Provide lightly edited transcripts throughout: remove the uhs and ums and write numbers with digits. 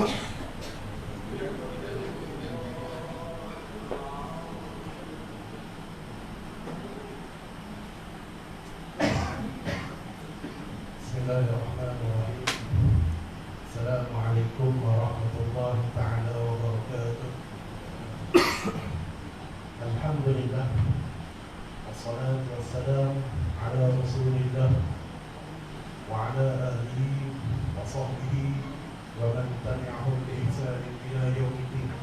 Bismillahirrahmanirrahim. Assalamualaikum warahmatullahi ta'ala wabarakatuh. Alhamdulillah, wassalatu wassalam ala rasulillah wa ala alihi wa sahbihi wa man tabi'ahum bi ihsan ila yaumiddin.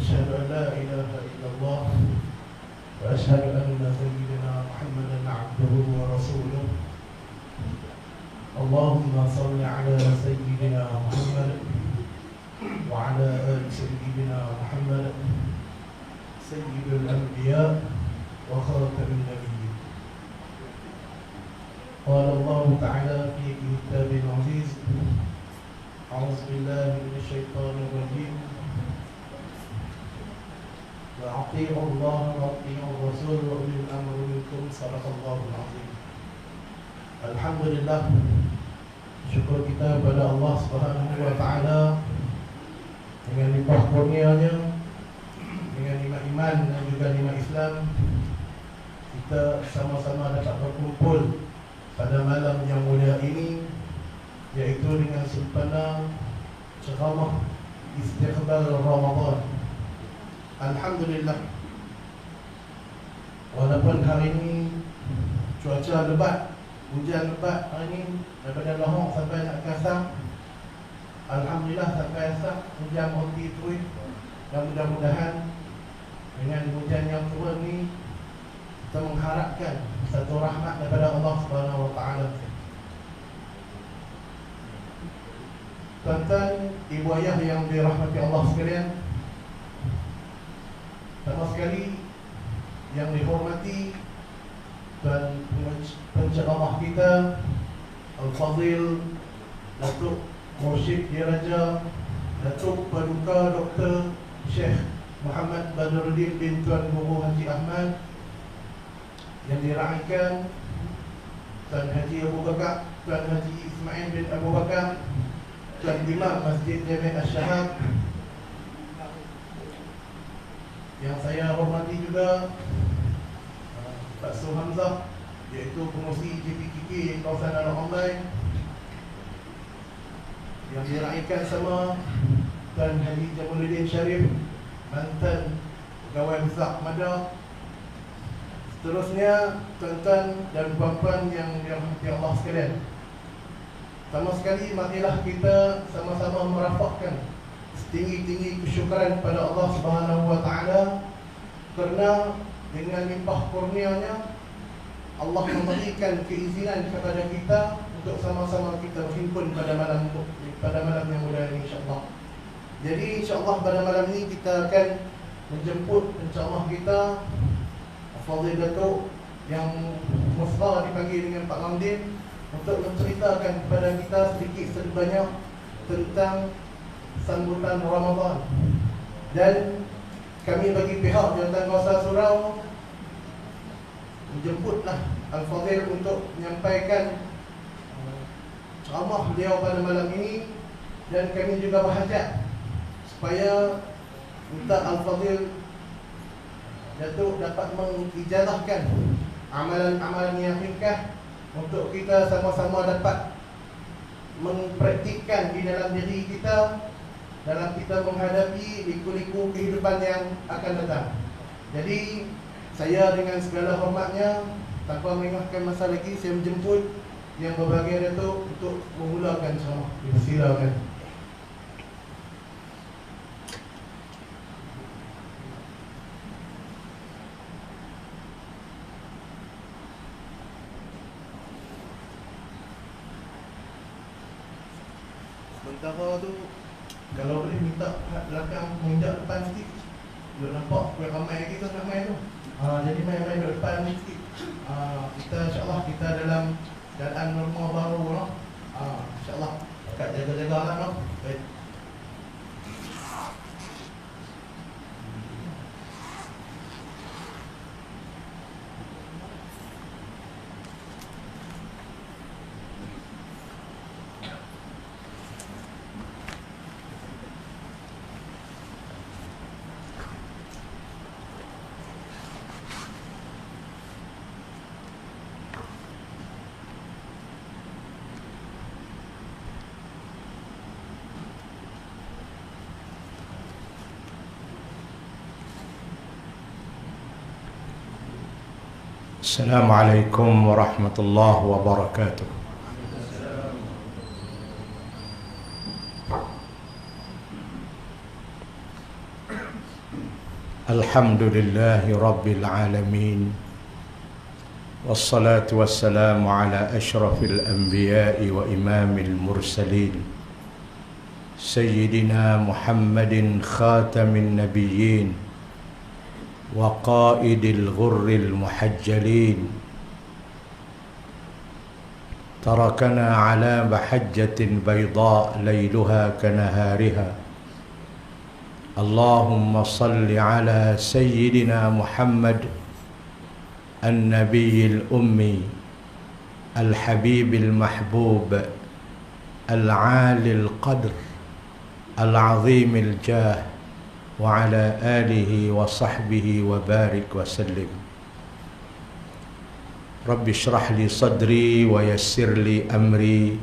Asyhadu an la ilaha illallah wa asyhadu anna sayyidina Muhammadan abduhu wa rasuluh. Allahumma salli ala sayyidina Muhammad wa ala ali sayyidina Muhammad sayyidul anbiya wa khatamin nabiyyin. Qala Allah ta'ala fi kitabil aziz, a'udzu billahi minasyaitonir rajim, wa atii'u Allah wa atii'ur rasul wa ulil amri minkum. Shadaqallahul azim. Alhamdulillah, syukur kita kepada Allah Subhanahu wa ta'ala dengan limpah kurnianya, dengan nikmat iman dan juga nikmat Islam, kita sama-sama dapat berkumpul pada malam yang mulia ini, yaitu dengan sempena ceramah istiqbal Ramadan. Alhamdulillah, walaupun hari ini cuaca lebat, hujan lebat hari ini daripada Lahore sampai nak Kasar. Alhamdulillah sampai asar hujan berhenti terus, dan mudah-mudahan dengan hujan yang turun ni kita mengharapkan satu rahmat daripada Allah Subhanahu wa ta'ala. Tuan-tuan, ibu ayah yang dirahmati Allah sekalian, pertama sekali yang dihormati dan penceramah kita Al-Fadhil Datuk Mursyid Diraja Datuk Paduka Dr. Syekh Muhammad Badruddin bin Tuan Guru Haji Ahmad, yang diraihkan Tuan Haji Abu Bakar, Tuan Haji Ismail bin Abu Bakar, Tuan Imam Masjid Jami' Asy-Syahad, yang saya hormati juga Pak Su Hamzah, iaitu pengurusi JPKK kawasan Anak Online, yang diraihkan sama Tuan Haji Jamaluddin Sharif, mantan Pegawai Besar Mada. Seterusnya, tuan-tuan dan puan-puan yang dirahmati Allah sekalian, pertama sekali marilah kita sama-sama merafakkan setinggi-tinggi kesyukuran kepada Allah Subhanahu wa ta'ala, kerana dengan limpah kurnianya Allah memberikan keizinan kepada kita untuk sama-sama kita berhimpun pada malam yang mulia ini, insya-Allah. Jadi insya-Allah pada malam ini kita akan menjemput penceramah kita Fadhil Datuk yang Musra dipanggil dengan Pak Ramdin, untuk menceritakan kepada kita sedikit sebanyak tentang sambutan Ramadan. Dan kami bagi pihak Jawatankuasa Surau menjemputlah Al-Fadhil untuk menyampaikan ceramah beliau pada malam ini, dan kami juga berhajat supaya minta Al-Fadhil Datuk dapat mengijazahkan amalan-amalan yang ringkas untuk kita sama-sama dapat mempraktikkan di dalam diri kita dalam kita menghadapi liku-liku kehidupan yang akan datang. Jadi saya dengan segala hormatnya, tanpa melengahkan masa lagi, saya menjemput yang berbahagia Datuk untuk memulakan ceramah. Silakan. Sementara tu, kalau boleh minta belakang menginjak depan sikit. Dia nampak kuih ramai kita nak main tu. Jadi main-main depan sikit. Kita insya-Allah kita dalam keadaan normal baru lah. Insya-Allah dekat jaga-jaga lah noh. Baik. Assalamualaikum warahmatullahi wabarakatuh. Alhamdulillahi rabbil alamin. Wassalatu wassalamu ala ashrafil anbiya'i wa imamil mursalin, Sayyidina Muhammadin khatamin nabiyyin wa qaidil ghurril muhajjalin, tarakana ala mahajjatin bayda layluha kanahariha. Allahumma salli ala Sayyidina Muhammad an-nabiyil ummi al-habibil mahbub al-alil qadr al-azimil jah wa ala alihi wa sahbihi wa barik wa sallim. Rabbi shrah li sadri wa yassir li amri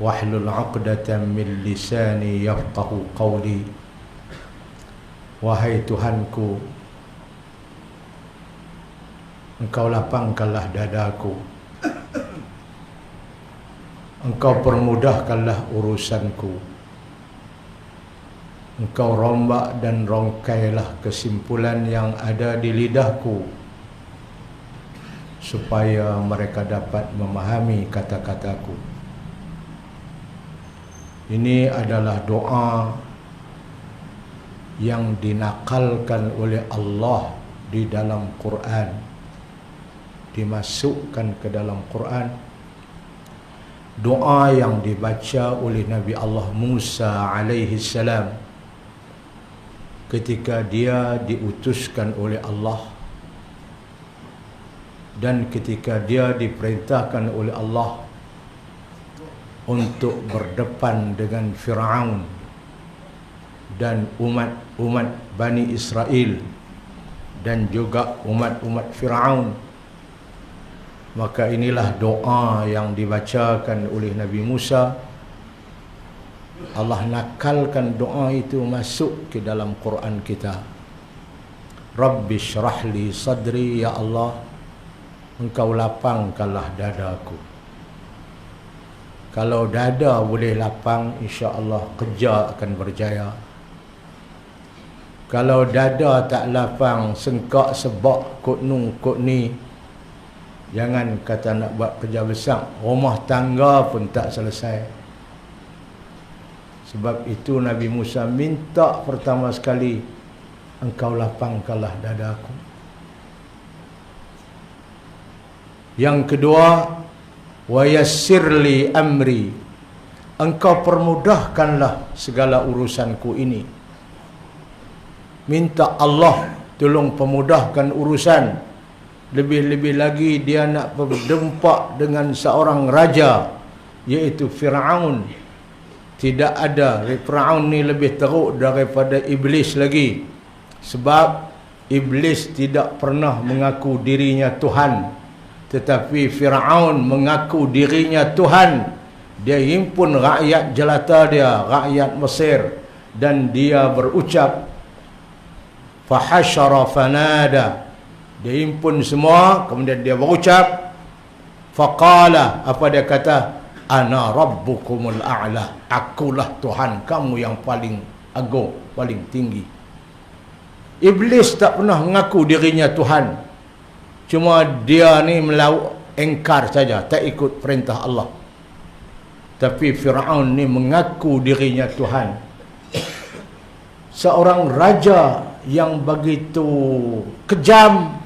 wahlul 'uqdatam min lisani yafqahu qawli. Wahai Tuhanku, Engkau lapangkanlah dadaku, Engkau permudahkanlah urusanku, Engkau rombak dan rongkailah kesimpulan yang ada di lidahku, supaya mereka dapat memahami kata-kataku. Ini adalah doa yang dinakalkan oleh Allah di dalam Quran, dimasukkan ke dalam Quran. Doa yang dibaca oleh Nabi Allah Musa alaihi salam ketika dia diutuskan oleh Allah dan ketika dia diperintahkan oleh Allah untuk berdepan dengan Fir'aun dan umat-umat Bani Israel dan juga umat-umat Fir'aun. Maka inilah doa yang dibacakan oleh Nabi Musa. Allah nakalkan doa itu masuk ke dalam Quran kita. Rabbi shrah li sadri, ya Allah, Engkau lapangkanlah dadaku. Kalau dada boleh lapang, insya-Allah kerja akan berjaya. Kalau dada tak lapang, sengkak sebab kot ni, jangan kata nak buat kerja besar, rumah tangga pun tak selesai. Sebab itu Nabi Musa minta pertama sekali, Engkau lapangkanlah dadaku. Yang kedua, wa yassirli amri, Engkau permudahkanlah segala urusanku ini. Minta Allah tolong pemudahkan urusan. Lebih-lebih lagi dia nak berdempak dengan seorang raja, iaitu Fir'aun. Tidak ada, Fir'aun ni lebih teruk daripada Iblis lagi. Sebab Iblis tidak pernah mengaku dirinya Tuhan, tetapi Fir'aun mengaku dirinya Tuhan. Dia himpun rakyat jelata dia, rakyat Mesir, dan dia berucap, fahasyara fanada. Dia himpun semua, kemudian dia berucap, faqala, apa dia kata? Ana rabbukumul a'la, akulah Tuhan kamu yang paling agung, paling tinggi. Iblis tak pernah mengaku dirinya Tuhan. Cuma dia ni engkar saja, tak ikut perintah Allah. Tapi Fir'aun ni mengaku dirinya Tuhan. Seorang raja yang begitu kejam,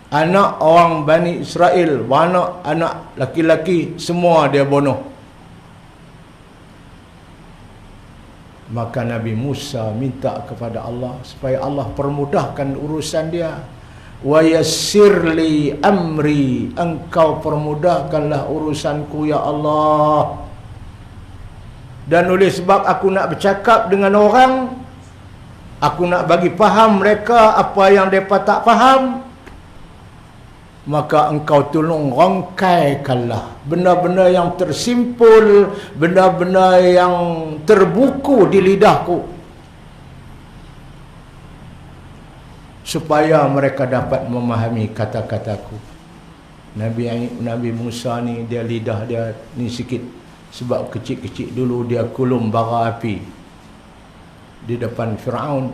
anak orang Bani Israel, anak laki-laki semua dia bunuh. Maka Nabi Musa minta kepada Allah supaya Allah permudahkan urusan dia. Wa yassirli amri, Engkau permudahkanlah urusanku ya Allah. Dan oleh sebab aku nak bercakap dengan orang, aku nak bagi faham mereka apa yang mereka tak faham, maka Engkau tolong rongkaikanlah benda-benda yang tersimpul, benda-benda yang terbuku di lidahku, supaya mereka dapat memahami kata-kataku. Nabi Musa ni dia lidah dia ni sikit, sebab kecil-kecil dulu dia kulum bara api di depan Firaun.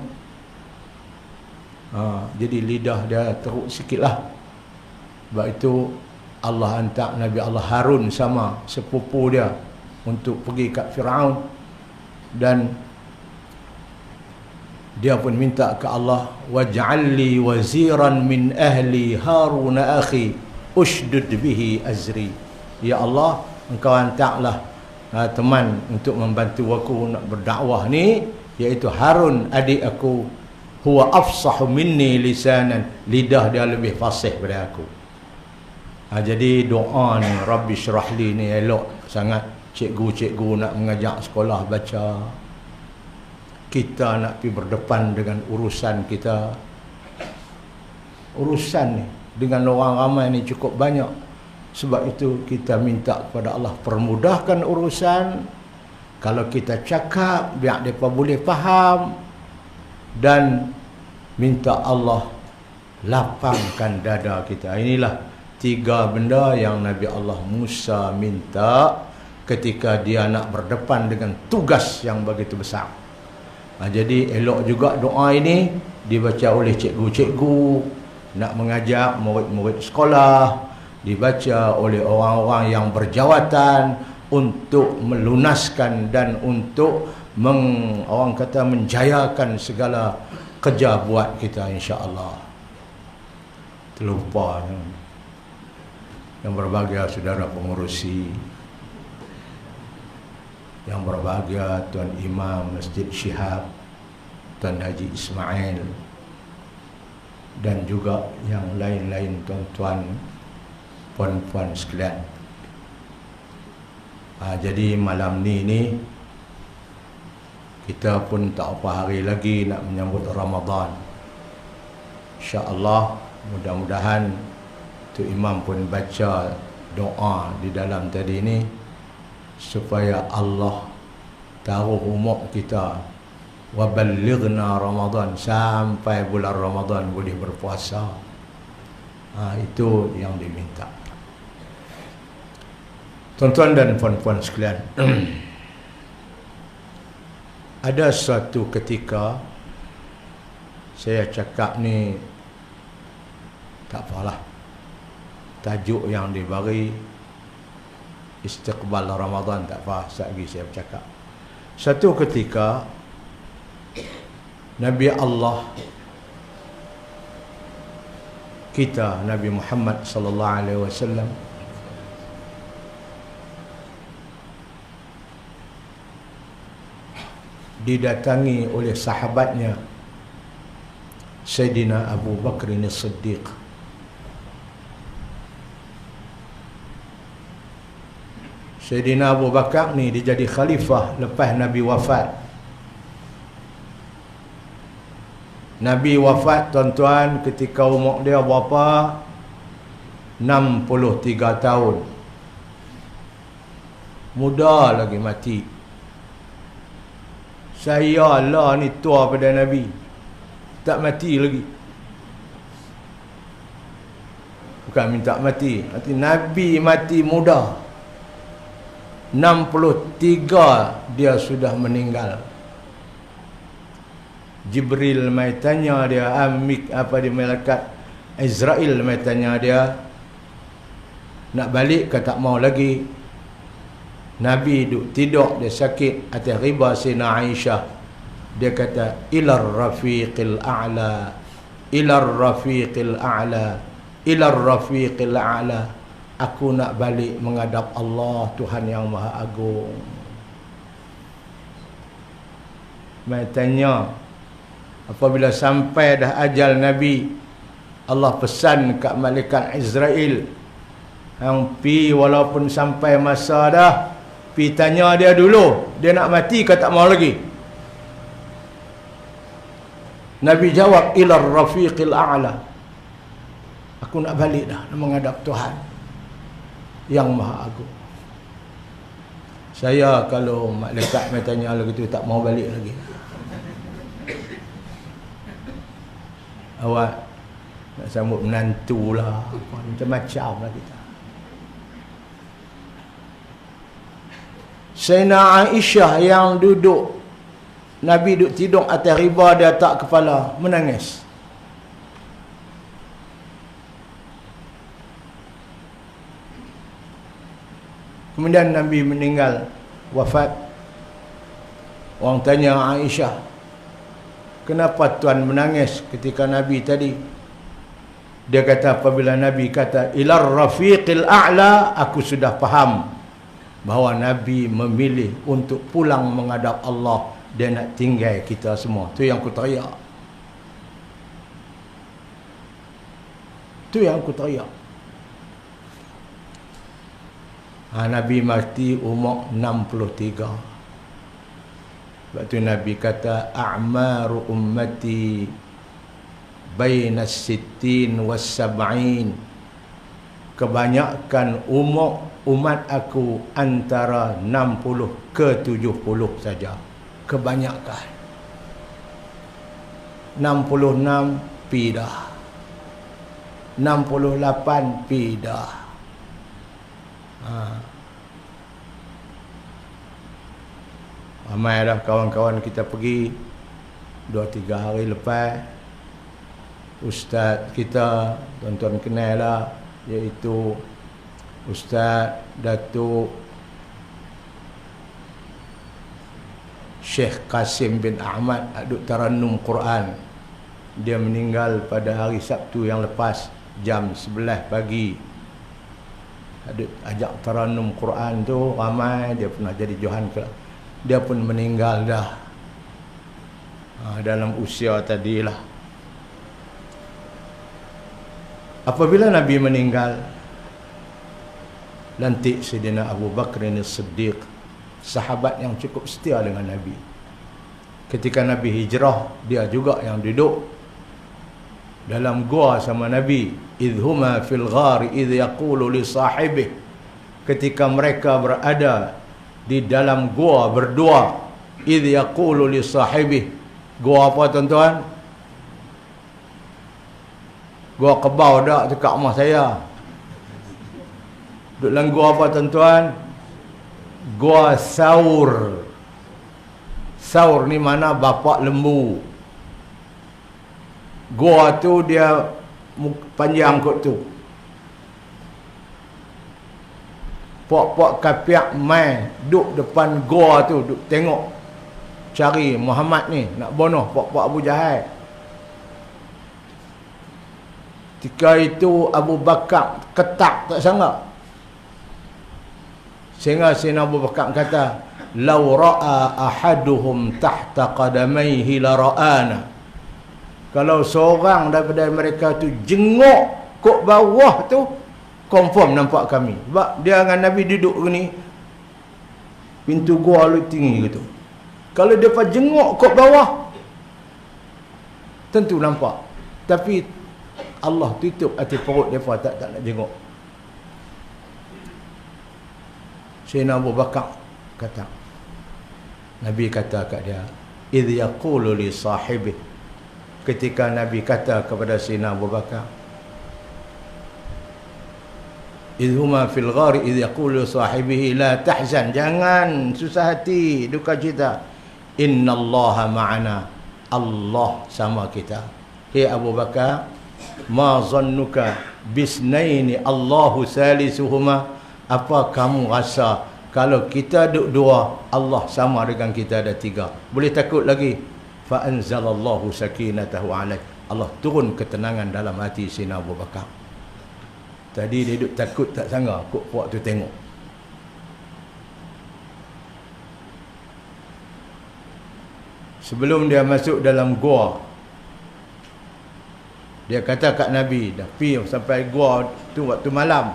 Jadi lidah dia teruk sikit lah. Sebab itu Allah hantar Nabi Allah Harun sama sepupu dia untuk pergi kat Firaun, dan dia pun minta ke Allah, waj'alli waziran min ahli Harun akhi ushdud bihi azri. Ya Allah, engkau hantarlah teman untuk membantu aku nak berdakwah ni, iaitu Harun adik aku. Huwa afsahu minni lisanan, lidah dia lebih fasih daripada aku. Jadi doa ni Rabbi syrahli ni elok sangat. Cikgu-cikgu nak mengajak sekolah baca, kita nak pergi berdepan dengan urusan kita. Urusan ni dengan orang ramai ni cukup banyak. Sebab itu kita minta kepada Allah permudahkan urusan. Kalau kita cakap biar mereka boleh faham, dan minta Allah lapangkan dada kita. Inilah 3 benda yang Nabi Allah Musa minta ketika dia nak berdepan dengan tugas yang begitu besar. Jadi elok juga doa ini dibaca oleh cikgu-cikgu nak mengajar murid-murid sekolah, dibaca oleh orang-orang yang berjawatan untuk melunaskan dan untuk orang kata menjayakan segala kerja buat kita, insya-Allah. Terlupa yang berbahagia saudara pengurusi, yang berbahagia Tuan Imam Masjid Shihab, Tuan Haji Ismail, dan juga yang lain-lain tuan-tuan, puan-puan sekalian. Jadi malam ni kita pun tak apa hari lagi nak menyambut Ramadan. InsyaAllah, mudah-mudahan tu Imam pun baca doa di dalam tadi ni, supaya Allah taruh umur kita, wa ballighna Ramadan, sampai bulan Ramadan boleh berpuasa. Itu yang diminta. Tuan-tuan dan puan-puan sekalian, ada suatu ketika saya cakap ni, tak apalah, tajuk yang diberi istiqbal Ramadan, tak apa, lagi saya bercakap. Satu ketika Nabi Allah kita, Nabi Muhammad sallallahu alaihi wasallam, didatangi oleh sahabatnya Sayyidina Abu Bakr As-Siddiq. Sayyidina Abu Bakar ni dia jadi khalifah lepas Nabi wafat. Nabi wafat, tuan-tuan, ketika umur dia berapa? 63 tahun. Muda lagi mati. Saya lah ni tua pada Nabi, tak mati lagi. Bukan minta mati, Nabi mati muda. 63 dia sudah meninggal. Jibril mai tanya dia, di malaikat Israel mai tanya dia, nak balik ke tak mau lagi. Nabi duduk tidur, dia sakit atas riba Sina Aisyah. Dia kata, ilar rafiqil a'la, ilar rafiqil a'la, ilar rafiqil a'la. Aku nak balik menghadap Allah, Tuhan yang Maha Agung. Mai tanya, apabila sampai dah ajal Nabi, Allah pesan kat malaikat Israel, hang pi walaupun sampai masa dah, pi tanya dia dulu, dia nak mati ke tak mau lagi. Nabi jawab, ilar rafiqil a'la. Aku nak balik dah, nak menghadap Tuhan yang Maha Agung. Saya kalau malaikat mai tanya lagi tu, tak mau balik lagi. Awak nak sambut menantu lah, macam-macam lah kita. Sayyidina Aisyah yang duduk, Nabi duduk tidur atas riba di atas kepala, menangis. Kemudian Nabi meninggal, wafat. Orang tanya Aisyah, kenapa tuan menangis ketika Nabi tadi? Dia kata, apabila Nabi kata ilar rafiqil a'la, aku sudah faham bahawa Nabi memilih untuk pulang menghadap Allah. Dia nak tinggal kita semua. Tu yang aku teriak. Tu yang aku teriak. Nabi mati umur 63. Sebab tu Nabi kata a'maru ummati baina sittin was sab'in. Kebanyakan umur umat aku antara 60 ke 70 saja. Kebanyakan 66 pindah, 68 pindah. Ramai dah kawan-kawan kita pergi 2-3 hari lepas. Ustaz kita, tuan-tuan kenal lah, iaitu Ustaz Datuk Syekh Qasim bin Ahmad Aduk Tarannum Quran. Dia meninggal pada hari Sabtu yang lepas jam 11 pagi. Aduk ajak Tarannum Quran tu ramai, dia pernah jadi Johan ke. Dia pun meninggal dah. Dalam usia tadilah. Apabila Nabi meninggal, lantik Sayyidina Abu Bakr As-Siddiq, sahabat yang cukup setia dengan Nabi. Ketika Nabi hijrah, dia juga yang duduk dalam gua sama Nabi. Idhuma fil ghar idh yaqulu li sahibih. Ketika mereka berada di dalam gua berdua, idh yaqulu li sahibih. Gua apa tuan-tuan? Gua Kebau dak dekat rumah saya. Duduk dalam gua apa tuan-tuan? Gua Saur. Saur ni mana bapak lembu. Gua tu dia panjang kot tu. Pok-pok kapiak mai duduk depan gua tu, duduk tengok cari Muhammad ni nak bunuh pok-pok Abu Jahal. Ketika itu Abu Bakar ketak tak sangka. Sehingga Sayyidina Abu Bakar kata, "Lau ra'a ahaduhum tahta qadamayhi la ra'ana." Kalau seorang daripada mereka tu jenguk kok bawah tu, confirm nampak kami. Sebab dia dengan Nabi duduk ni, pintu gua lu tinggi gitu. Kalau dia jenguk kok bawah, tentu nampak. Tapi Allah tutup hati perut mereka, tak nak jenguk. Sayyidina Abu Bakar kata, Nabi kata kat dia, idh yaqulu li sahibih. Ketika Nabi kata kepada Sayyidina Abu Bakar, idhuma fil ghari idh yaqulu li sahibihi la tahzan, jangan susah hati, duka cita. Innallaha ma'ana, Allah sama kita. Hei Abu Bakar, ma zannuka bisnaini Allahu salisuhuma. Apa kamu rasa kalau kita duduk dua, Allah sama dengan kita ada tiga? Boleh takut lagi? Fa anzalallahu sakinatahu alaih. Allah turun ketenangan dalam hati Sayyidina Abu Bakar. Tadi dia duduk takut tak sangka kok puak tu tengok. Sebelum dia masuk dalam gua, dia kata kat Nabi, dah pergi sampai gua tu waktu malam,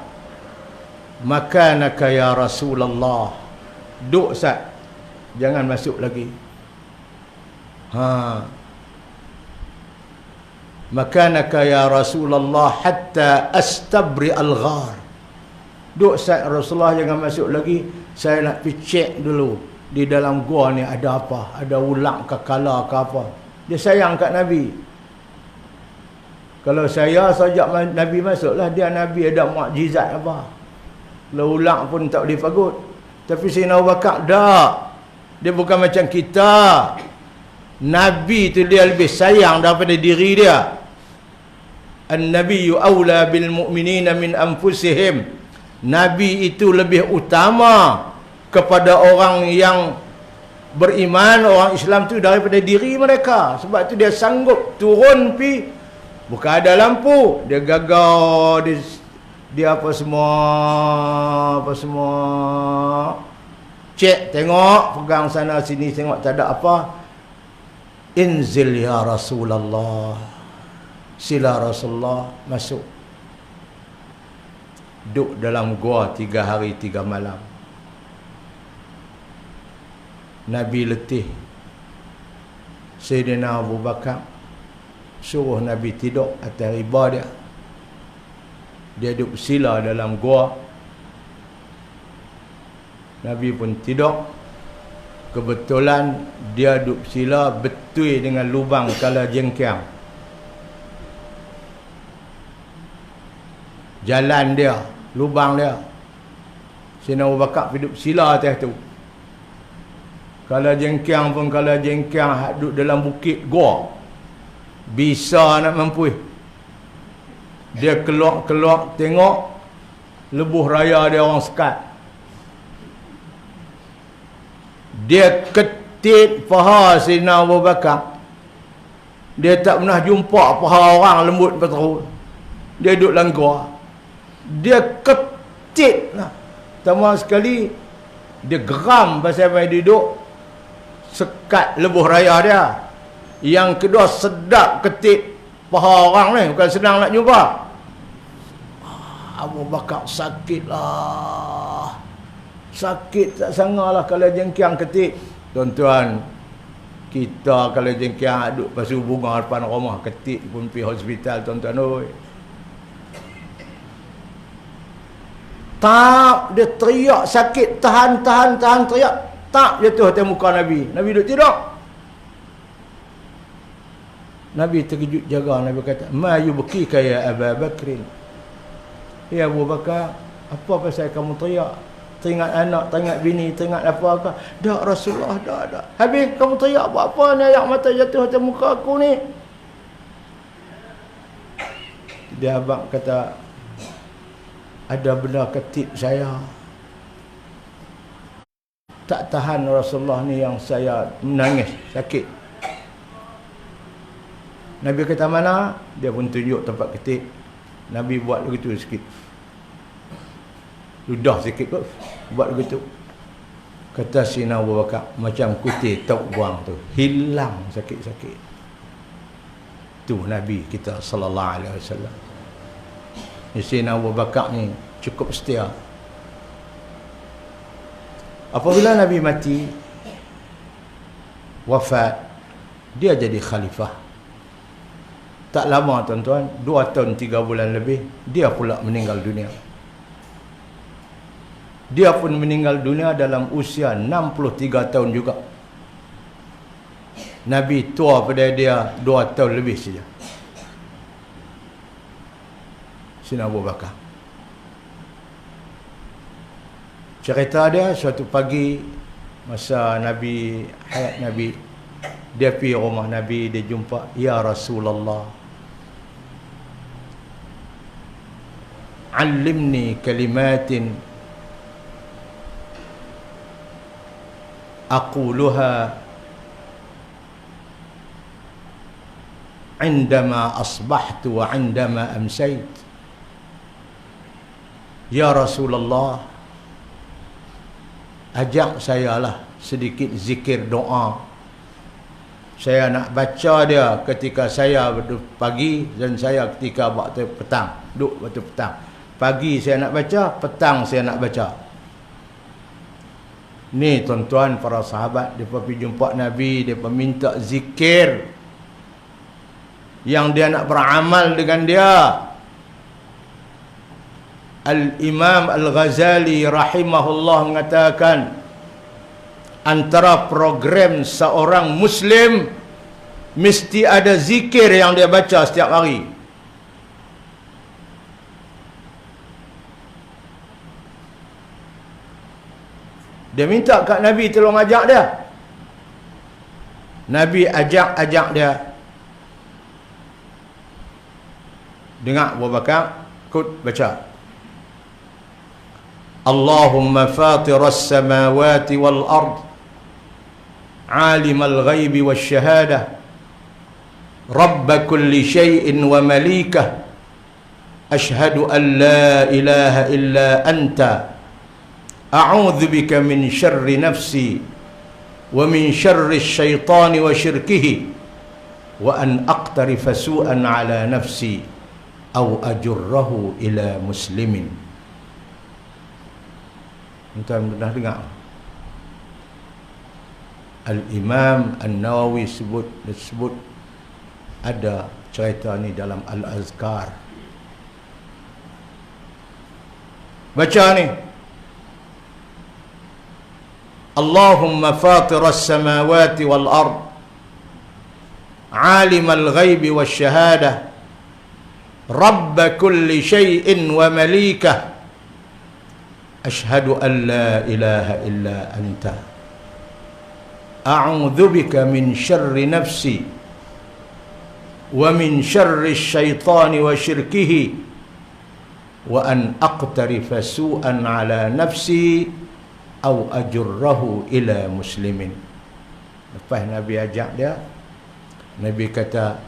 makanaka ya Rasulullah, duk sat, jangan masuk lagi. Makanaka ya Rasulullah hatta astabri al-ghar. Duk sat Rasulullah, jangan masuk lagi, saya nak pergi cek dulu di dalam gua ni ada apa, ada ulang ke kala ke apa. Dia sayang kat Nabi. Kalau saya sajak Nabi masuklah, dia Nabi ada mukjizat apa. Kalau ulang pun tak boleh pagut. Tapi Sayyidina Abu Bakar tak. Dia bukan macam kita. Nabi tu dia lebih sayang daripada diri dia. An-nabiyyu aula bil mu'minina min anfusihim. Nabi itu lebih utama kepada orang yang beriman, orang Islam tu, daripada diri mereka. Sebab tu dia sanggup turun pi, bukan ada lampu, dia gagau, dia apa semua cek, tengok, pegang sana sini, tengok tak ada apa. Inzil ya Rasulullah, sila Rasulullah, masuk. Duduk dalam gua 3 hari 3 malam. Nabi letih. Sayyidina Abu Bakar suruh Nabi tidur atas riba dia. Dia duduk sila dalam gua. Nabi pun tidur. Kebetulan dia duduk sila betul dengan lubang kala jengkiang. Jalan dia, lubang dia. Sayyidina Abu Bakar duduk sila atas tu. Kalau jengkiang pun, kalau jengkiang duduk dalam bukit gua, bisa nak mampu. Dia keluar tengok lebuh raya dia orang sekat. Dia ketit paha Sayyidina Abu Bakar. Dia tak pernah jumpa paha orang lembut betul. Dia duduk dalam gua. Dia ketit lah. Pertama sekali dia geram pasal mai duduk sekat lebuh raya dia. Yang kedua sedap ketik paha orang ni, bukan senang nak jumpa. Abu Bakar sakitlah. Sakit tak sangalah kalau jengkiang ketik. Tuan-tuan, kita kalau jengkiang duduk pasu bunga depan rumah ketik pun pergi hospital, tuan-tuan oi. Tak, dia teriak sakit, tahan teriak. Tak jatuh atas muka Nabi. Nabi duduk tidur. Nabi terkejut jaga. Nabi kata, "Ma yubkika ya Abu Bakrin?" Ya Abu Bakar, apa pasal kamu teriak? Teringat anak, teringat bini, teringat apa-apa? Tak Rasulullah, tak. Habis kamu teriak apa-apa ni, air mata jatuh atas muka aku ni. Dia abang kata, ada benda ketip saya. Tak tahan Rasulullah ni yang saya menangis, sakit. Nabi kata mana? Dia pun tunjuk tempat ketip. Nabi buat begitu sikit. Ludah sikit kot. Buat begitu. Kata Sayyidina Abu Bakar, macam kutip tok buang tu. Hilang sakit-sakit. Tu Nabi kita sallallahu alaihi wasallam. Sayyidina Abu Bakar ni cukup setia. Apabila Nabi mati, wafat, dia jadi khalifah. Tak lama tuan-tuan, 2 tahun 3 bulan lebih, dia pula meninggal dunia. Dia pun meninggal dunia dalam usia 63 tahun juga. Nabi tua pada dia 2 tahun lebih saja. Sayyidina Abu Bakar. Cerita dia suatu pagi masa Nabi, hayat Nabi, dia pergi rumah Nabi, dia jumpa, "Ya Rasulullah, allimni kalimatin aquluha indama asbahtu wa indama amsayt." Ya Rasulullah, ajak saya lah sedikit zikir doa. Saya nak baca dia ketika saya pagi dan saya ketika waktu petang. Duduk waktu petang. Pagi saya nak baca, petang saya nak baca. Ni tuan-tuan para sahabat, dia pergi jumpa Nabi, dia minta zikir yang dia nak beramal dengan dia. Al-Imam Al-Ghazali rahimahullah mengatakan, antara program seorang Muslim mesti ada zikir yang dia baca setiap hari. Dia minta kat Nabi tolong ajak dia. Nabi ajak dia. Dengar Abu Bakar, ikut baca. Allahumma fatiras samawati wal ard, alimal ghaibi wasyahadah, rabb kulli syai'in wa malikah, ashhadu an la ilaha illa anta, a'udzu bika min syarri nafsi wa min syarri syaitani wa syirkihi, wa an aqtarifa su'an ala nafsi aw ajurrahu ila muslimin. Tuan pernah dengar Al-Imam An-Nawawi sebut ada cerita ni dalam Al-Azkar. Baca ni, Allahumma fatiras samawati wal ard, alimal ghaibi wasyahadah, rabb kulli syai'in wa malikah, ashhadu an la ilaha illa anta, a'udzu bika min syarri nafsi wa min syarri syaitani wa syirkihi, wa an aqtarifa su'an ala nafsi aw ajurrahu ila muslimin. Lepas Nabi ajak dia, Nabi kata,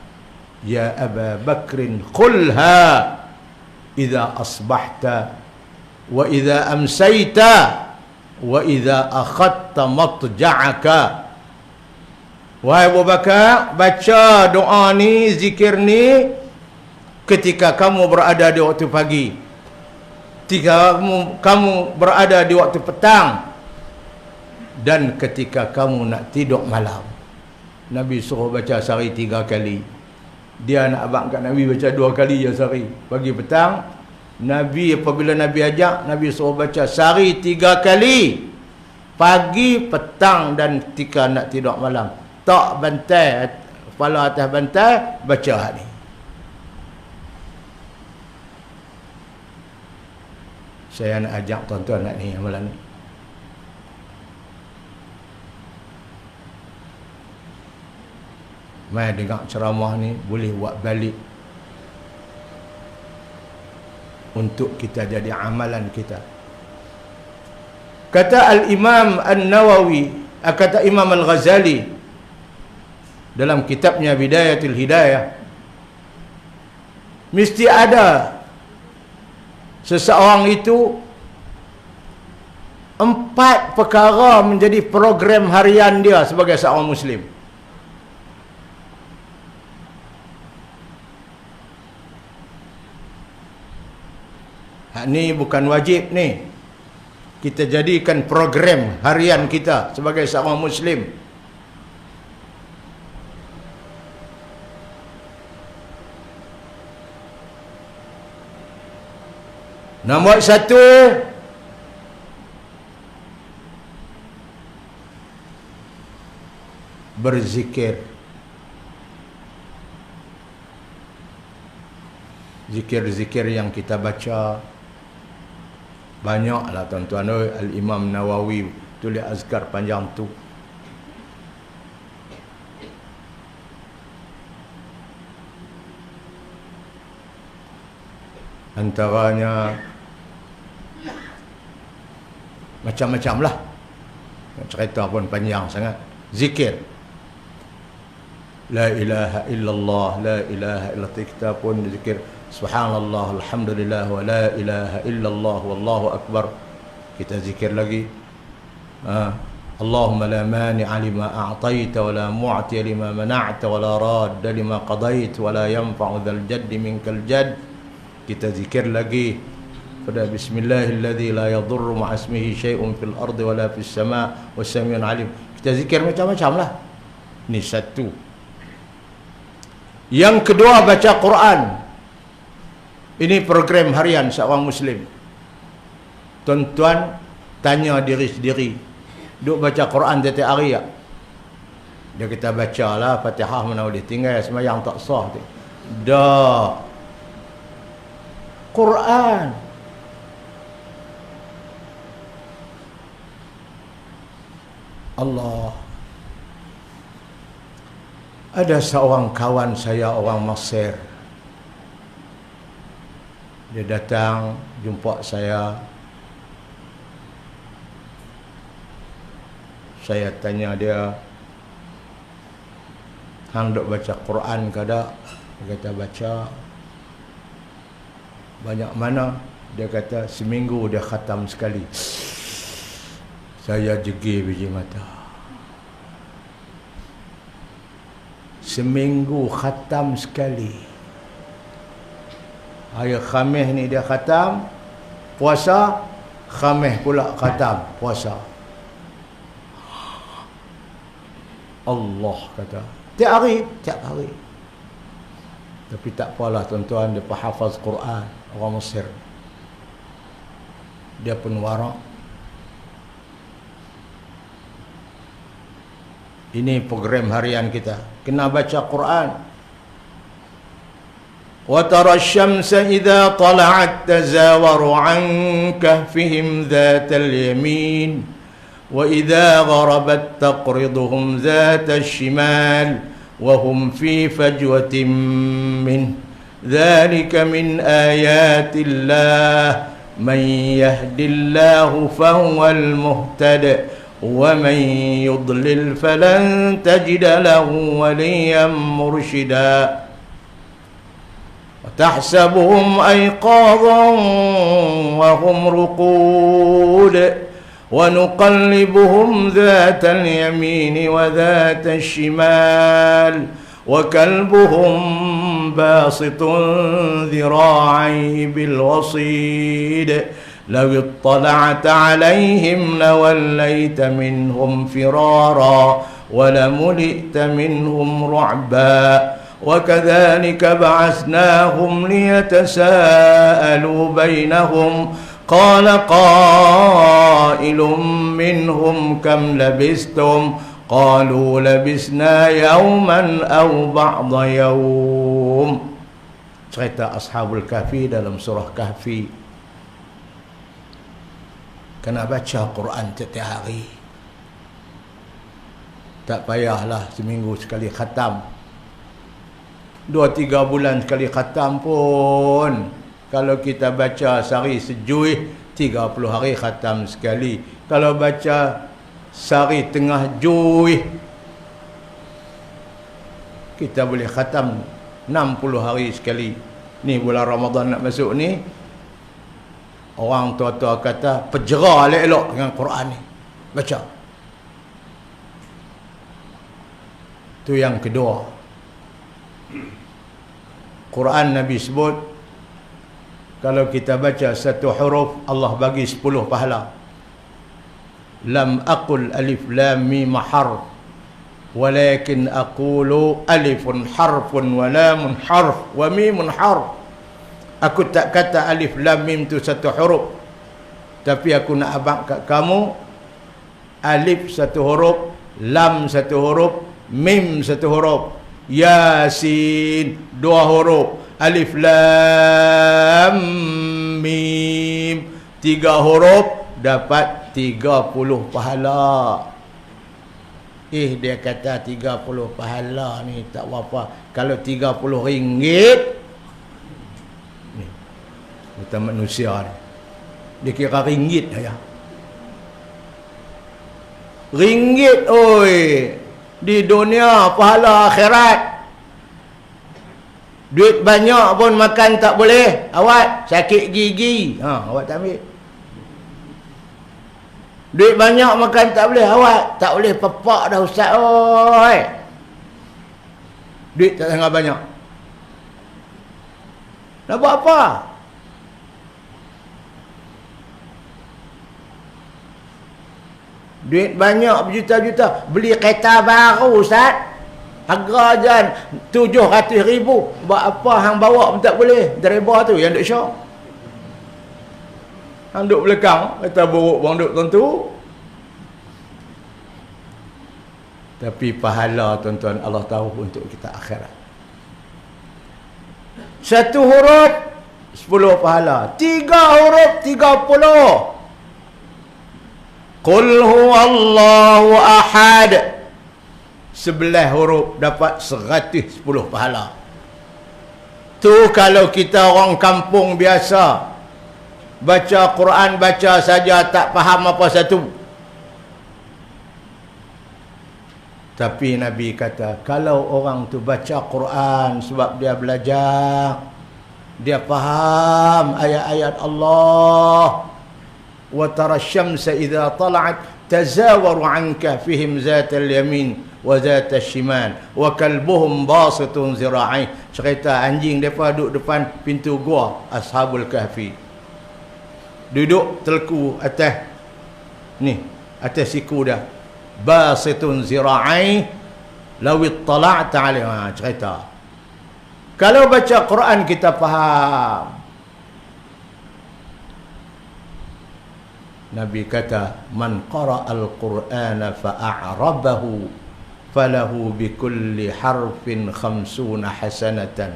ya Aba Bakrin qulha idza asbahta wa idza amsayta wa idza akhadta matja'aka. Wahai Abu Bakar, baca doa ni, zikir ni ketika kamu berada di waktu pagi, ketika kamu berada di waktu petang, dan ketika kamu nak tidur malam. Nabi suruh baca sehari 3 kali. Dia nak abang kat Nabi baca 2 kali je sehari, pagi petang. Nabi apabila Nabi ajak, Nabi suruh baca sehari 3 kali, pagi, petang dan ketika nak tidur malam. Tak bantai, kepala atas bantai, baca ni. Saya nak ajak tuan-tuan nak ni amalan ni. Mai dengar ceramah ni, boleh buat balik untuk kita jadi amalan kita. Kata Al-Imam An-Nawawi, kata Imam Al-Ghazali dalam kitabnya Bidayatul Hidayah, mesti ada seseorang itu 4 perkara menjadi program harian dia sebagai seorang Muslim. Ni bukan wajib ni. Kita jadikan program harian kita sebagai seorang Muslim. Nombor 1, berzikir. Zikir-zikir yang kita baca banyaklah tuan-tuan. Al-Imam Nawawi tulis azkar panjang tu. Antaranya macam-macam lah, cerita pun panjang sangat. Zikir la ilaha illallah, la ilaha illallah. Kita pun zikir subhanallah, alhamdulillah, wa la ilaha illallah, wallahu akbar. Kita zikir lagi, Allahumma la mani'a lima a'taita wa la mu'tiya lima mana'ta wa la radda lima qadait wa la yanfa'u dzal jaddi minkal jadd. Kita zikir lagi pada bismillahilladzi la yadurru ma'a ismihi syai'un fil ardi wa la fis sama' was-sami'un 'alim. Kita zikir macam-macam lah. Ni satu. Yang kedua, baca Quran. Ini program harian seorang Muslim. Tuan-tuan tanya diri sendiri, duk baca Quran setiap hari tak? Dia kita bacalah Fatihah mana boleh, tinggal sembahyang tak sah tu. Dah. Quran. Allah. Ada seorang kawan saya orang Mesir. Dia datang jumpa saya. Saya tanya dia, hang dok baca Quran ke tak? Dia kata baca. Banyak mana? Dia kata seminggu dia khatam sekali. Saya jegir biji mata. Seminggu khatam sekali. Hari Khamis ni dia khatam, puasa, Khamis pula khatam, puasa. Allah kata, tiap hari. Tapi tak apalah tuan-tuan, dia hafaz Quran, orang Mesir. Dia pun warak. Ini program harian kita. Kena baca Quran. وَتَرَى الشَّمْسَ إِذَا طَلَعَتْ تَزَاوَرُ عَنْ كَهْفِهِمْ ذَاتَ الْيَمِينِ وَإِذَا غَرَبَتْ تَقْرِضُهُمْ ذَاتَ الشِّمَالِ وَهُمْ فِي فَجْوَةٍ مِّنْهُ ذَلِكَ مِنْ آيَاتِ اللَّهِ مَنْ يَهْدِ اللَّهُ فَهُوَ الْمُهْتَدِ وَمَنْ يُضْلِلْ فَلَنْ تَجِدَ لَهُ وَلِيًّا مُرْشِدًا وَتَحْسَبُهُمْ أَيْقَاظًا وَهُمْ رُقُودٌ وَنُقَلِّبُهُمْ ذَاتَ الْيَمِينِ وَذَاتَ الشِّمَالِ وَكَلْبُهُمْ بَاسِطٌ ذِرَاعَيْهِ بِالْوَصِيدِ لَوِ اطَّلَعْتَ عَلَيْهِمْ لَوَلَّيْتَ مِنْهُمْ فِرَارًا وَلَمُلِئْتَ مِنْهُمْ رُعْبًا وَكَذَلِكَ بَعَثْنَاهُمْ لِيَتَسَاءَلُوا بَيْنَهُمْ قَالَ قَائِلٌ مِّنْهُمْ كَمْ لَبِثْتُمْ قَالُوا لَبِثْنَا يَوْمًا أَوْ بَعْضَ يَوْمٍ. Cerita Ashabul Kahfi dalam surah Kahfi. Kena baca Quran setiap hari. Tak payahlah seminggu sekali khatam, 2-3 bulan sekali khatam pun. Kalau kita baca sehari sejuih, 30 hari khatam sekali. Kalau baca sehari tengah juih, kita boleh khatam 60 hari sekali. Ni bulan Ramadan nak masuk ni, orang tua-tua kata pejera elok-elok dengan Quran ni, baca. Tu yang kedua. Quran Nabi sebut, kalau kita baca satu huruf, Allah bagi 10 pahala. Lam aqul alif lam mim harf, walakin aqulu alifun harfun wa lamun harf wa mimun harf. Aku tak kata alif lam mim tu satu huruf, tapi aku nak abang kat kamu, alif satu huruf, lam satu huruf, mim satu huruf, Yasin 2 huruf, alif lam mim 3 huruf, dapat 30 pahala. Dia kata 30 pahala ni tak apa. Kalau 30 ringgit ni, kata manusia ni, dia kira ringgit saja. Ringgit oi, di dunia pahala akhirat. Duit banyak pun makan tak boleh. Awak sakit gigi, awak tak ambil. Duit banyak makan tak boleh. Awak tak boleh pepak dah ustaz. Oi, duit tak sangat banyak. Nak buat apa? Duit banyak berjuta-juta, beli kereta baru ustaz, harga jan 700,000. Buat apa hang bawa pun tak boleh. Driver tu yang duk syok, hang duk belakang, kereta buruk bang duk tentu. Tapi pahala tuan-tuan Allah tahu untuk kita akhirat. Satu huruf 10 pahala, 3 huruf 30. Qul huwallahu ahad. 11 huruf dapat 110 pahala. Tu kalau kita orang kampung biasa, baca Quran baca saja tak faham apa satu. Tapi Nabi kata, kalau orang tu baca Quran sebab dia belajar, dia faham ayat-ayat Allah. Wa tara syamsa idza tala'at tazawaru anka fihim zatal yamin wa zatal shimal wa kalbuhum basitun zira'i. Cerita anjing depa duduk depan pintu gua Ashabul Kahfi. Duduk telku atas ni, atas siku dah. Basitun zira'i law ittala'ta 'alaiha. Cerita. Kalau baca Quran kita faham. Nabi kata, man qara'al Qur'ana fa'a'rabahu falahu bikulli harfin 50 hasanatan.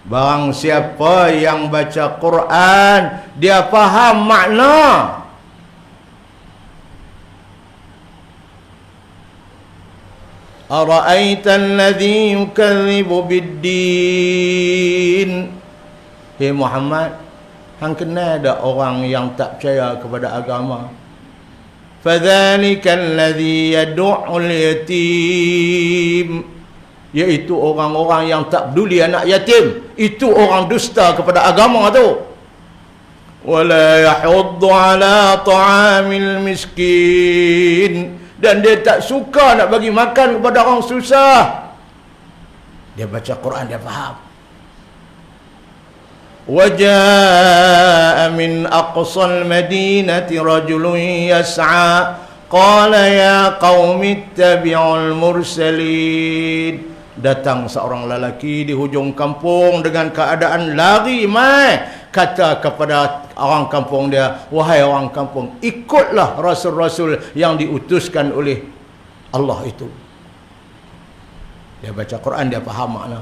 Barang siapa yang baca Quran dia faham makna, ara'aita alladhi yukadzibu bid-din. Hei Muhammad, hang kenal ada orang yang tak percaya kepada agama? Fadzalika alladhi yad'ul yatim, iaitu orang-orang yang tak peduli anak yatim. Itu orang dusta kepada agama tu. Wala yahuddu ala ta'amil miskin, dan dia tak suka nak bagi makan kepada orang susah. Dia baca Quran dia faham. Waja'a min aqsal madinati rajulun yas'a qala ya qaumi ittabi'ul mursalin. Datang seorang lelaki di hujung kampung dengan keadaan lari mai, kata kepada orang kampung dia, wahai orang kampung, ikutlah rasul-rasul yang diutuskan oleh Allah itu. Dia baca Quran dia faham makna.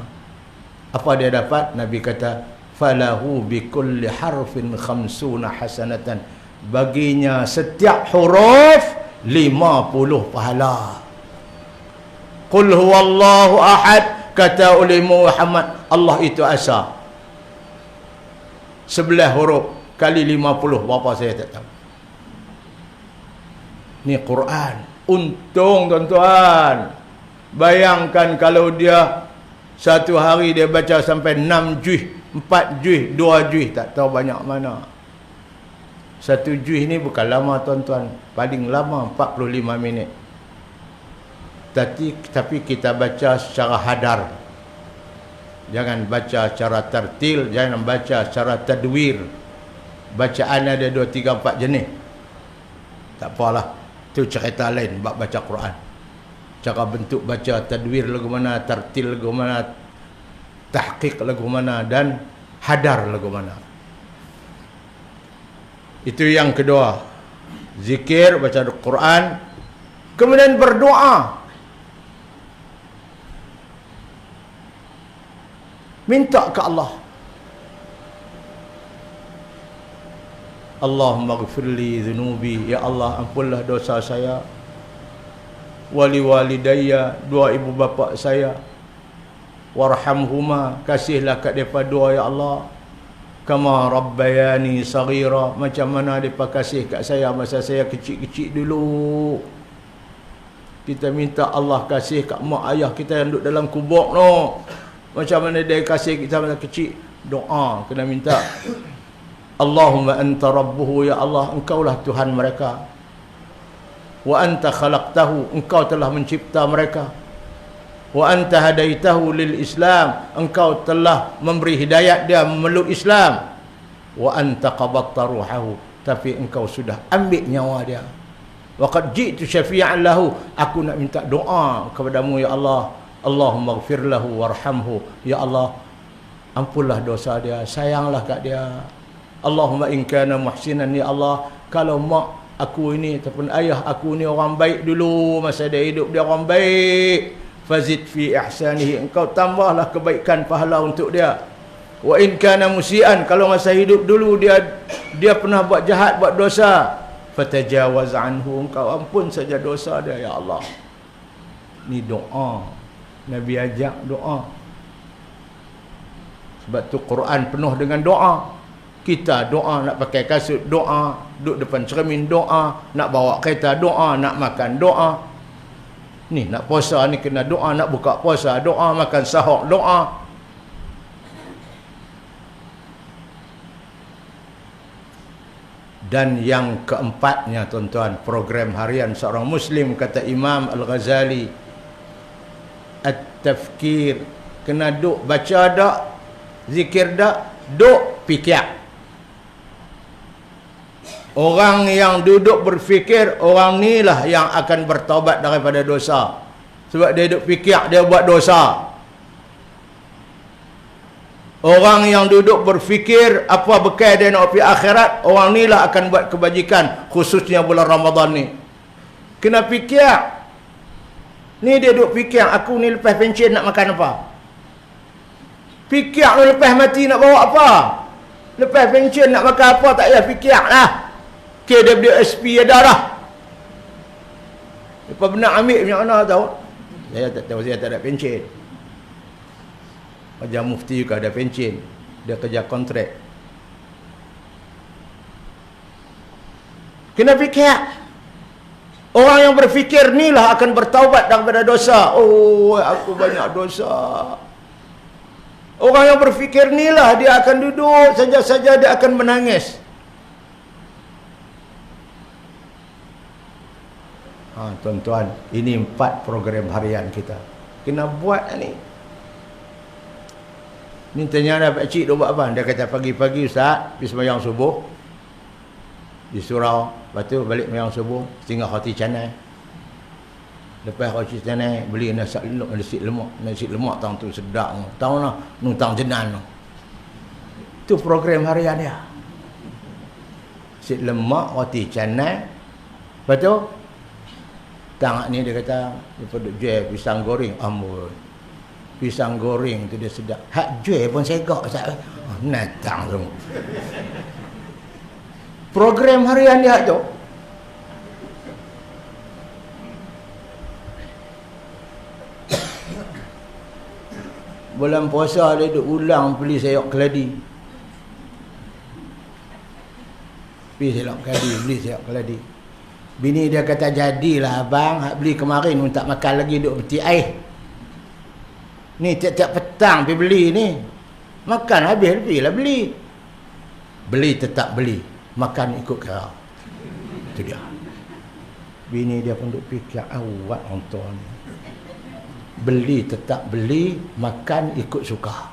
Apa dia dapat? Nabi kata, falahu bikulli harfin 50 hasanatan. Baginya setiap huruf 50 pahala. Qul huwallahu ahad, kata oleh Muhammad, Allah itu asa. 11 huruf kali 50 berapa saya tak tahu. Ni Quran. Untung tuan-tuan. Bayangkan kalau dia satu hari dia baca sampai 6 juz, 4 juz, 2 juz, tak tahu banyak mana. Satu juz ni bukan lama tuan-tuan, paling lama 45 minit. Tapi kita baca secara hadar. Jangan baca secara tartil, jangan baca secara tadwir. Bacaan ada 2, 3, 4 jenis. Tak apalah, itu cerita lain bab baca Quran. Cara bentuk baca, tadwir lagu mana, tartil lagu mana, tahqiq lagu mana, dan hadar lagu mana. Itu yang kedua. Zikir, baca Quran, kemudian berdoa. Minta ke Allah. Allahumma ghfirli dhunubi, ya Allah ampunlah dosa saya. Wali walidayya, dua ibu bapa saya. Warhamhuma, kasihlah kat depa dua ya Allah. Kama rabbayani saghira, macam mana depa kasih kat saya masa saya kecil-kecil dulu. Kita minta Allah kasih kat mak ayah kita yang duduk dalam kubur no. Macam mana dia kasih kita masa kecil. Doa kena minta. Allahumma anta rabbuhu, ya Allah engkaulah Tuhan mereka. Wa anta khalaqtahu, engkau telah mencipta mereka. Wa anta hadaitahu lil Islam, engkau telah memberi hidayat dia memeluk Islam. Wa anta qabatta ruhahu, tapi engkau sudah ambil nyawa dia. Wa qad ji'tu syafi'an lahu, aku nak minta doa kepadamu ya Allah. Allahumma ighfir lahu warhamhu, ya Allah ampunlah dosa dia, sayanglah kat dia. Allahumma in kana muhsinan, ya Allah kalau mak aku ini ataupun ayah aku ni orang baik dulu, masa dia hidup dia orang baik, fazid fi ihsanihi, engkau tambahlah kebaikan pahala untuk dia. Wa in kana musian, kalau masa hidup dulu dia pernah buat jahat, buat dosa, fatajawaz anhu, engkau ampun saja dosa dia ya Allah. Ni doa Nabi ajak doa. Sebab tu Quran penuh dengan doa. Kita doa nak pakai kasut doa, duduk depan cermin doa, nak bawa kereta doa, nak makan doa. Ni nak puasa ni kena doa, nak buka puasa doa, makan sahur doa. Dan yang keempatnya tuan-tuan, program harian seorang Muslim, kata Imam Al-Ghazali, at-tafkir, kena duk baca dak, zikir dak, duk fikir. Orang yang duduk berfikir, orang ni lah yang akan bertaubat daripada dosa. Sebab dia duduk fikir, dia buat dosa. Orang yang duduk berfikir apa bekal dia nak pergi akhirat, orang ni lah akan buat kebajikan, khususnya bulan Ramadan ni. Kena fikir. Ni dia duduk fikir, aku ni lepas pencen nak makan apa? Fikir ni lepas mati nak bawa apa? Lepas pencen nak makan apa, tak payah fikir lah. KWSP ada dah. Lepas benar ambil macam mana tahu? Saya tak tahu, saya tak ada pencen. Macam mufti juga ada pencen. Dia kerja kontrak. Kena fikir. Orang yang berfikir ni lah akan bertaubat daripada dosa. Oh, aku banyak dosa. Orang yang berfikir ni lah dia akan duduk saja-saja, dia akan menangis. Tuan-tuan, ini 4 program harian kita. Kena buat ni. Ni tanya dah pakcik dia buat apa? Dia kata pagi-pagi ustaz, pergi sembahyang subuh di surau, lepas tu balik sembahyang subuh, tinggal roti canai. Lepas roti canai, beli nasi lemak. Nasi lemak tang tu sedap. Tahu lah, nutang jenan. Tu program harian dia. Nasi lemak, roti canai. Lepas tu tang ni dia kata, dia duduk jual pisang goreng. Amboi, pisang goreng tu dia sedap. Hak jual pun segak ustaz. Natang tu. Program harian dia tu. Bulan puasa dia duk ulang beli sayur keladi. Beli sayur keladi, beli sayur keladi. Bini dia kata, jadilah abang, hak beli kemarin pun tak makan lagi, duk peti air. Ni tiap-tiap petang pergi beli ni. Makan habis, pergilah beli. Beli tetap beli, makan ikut kera. Itu dia. Bini dia pun duk fikir, awak orang ni. Beli tetap beli, makan ikut suka.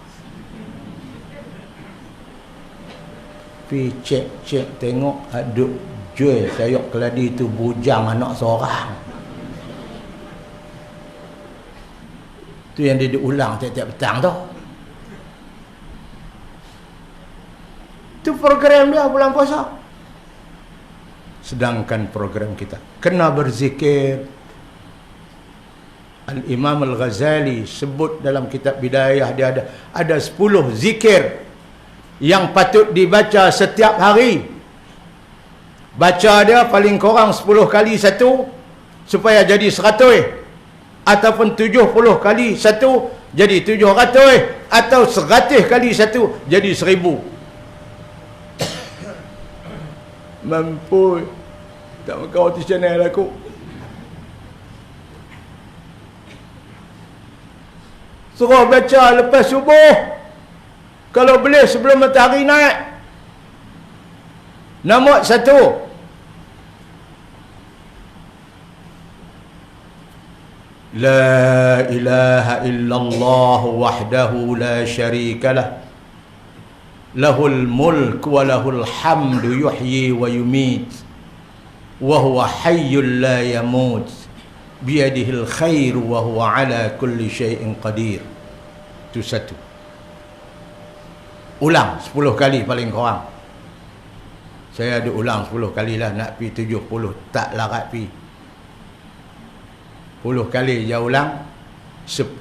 Pergi cek-cek tengok, aduk jual sayur keladi tu bujang anak seorang. Tu yang dia diulang tiap-tiap petang tu. Tu program dia bulan puasa. Sedangkan program kita kena berzikir. Al-Imam Al-Ghazali sebut dalam kitab Bidayah, dia ada 10 zikir yang patut dibaca setiap hari. Baca dia paling kurang 10 kali satu supaya jadi 100, ataupun 70 kali satu jadi 700, atau 100 kali satu jadi 1000. Mampu tak makan roti canai aku. Suruh baca lepas subuh, kalau boleh sebelum matahari naik. Nombor 1, La ilaha illallah wahdahu la syarika lah, lahul mulk wa lahul hamdu yuhyi wa yumit, wa huwa hayyul la yamut, biyadihil khair wa huwa ala kulli syai'in qadir. Itu 1. Ulang 10 kali paling kurang. Saya ada ulang 10 kali lah, nak pi 70 tak larat pi. 10 kali dia ulang. 10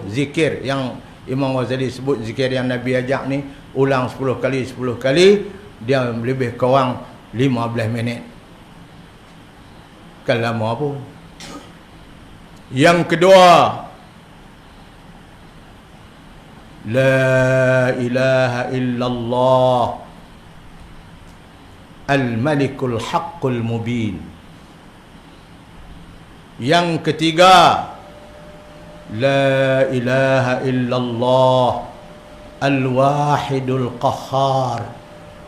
zikir yang Imam Ghazali sebut, zikir yang Nabi ajak ni, ulang 10 kali, 10 kali, dia lebih kurang 15 minit. lama pun. Yang kedua, la ilaha illallah al-malikul haqqul mubin. Yang ketiga, la ilaha illallah al-wahidul qahhar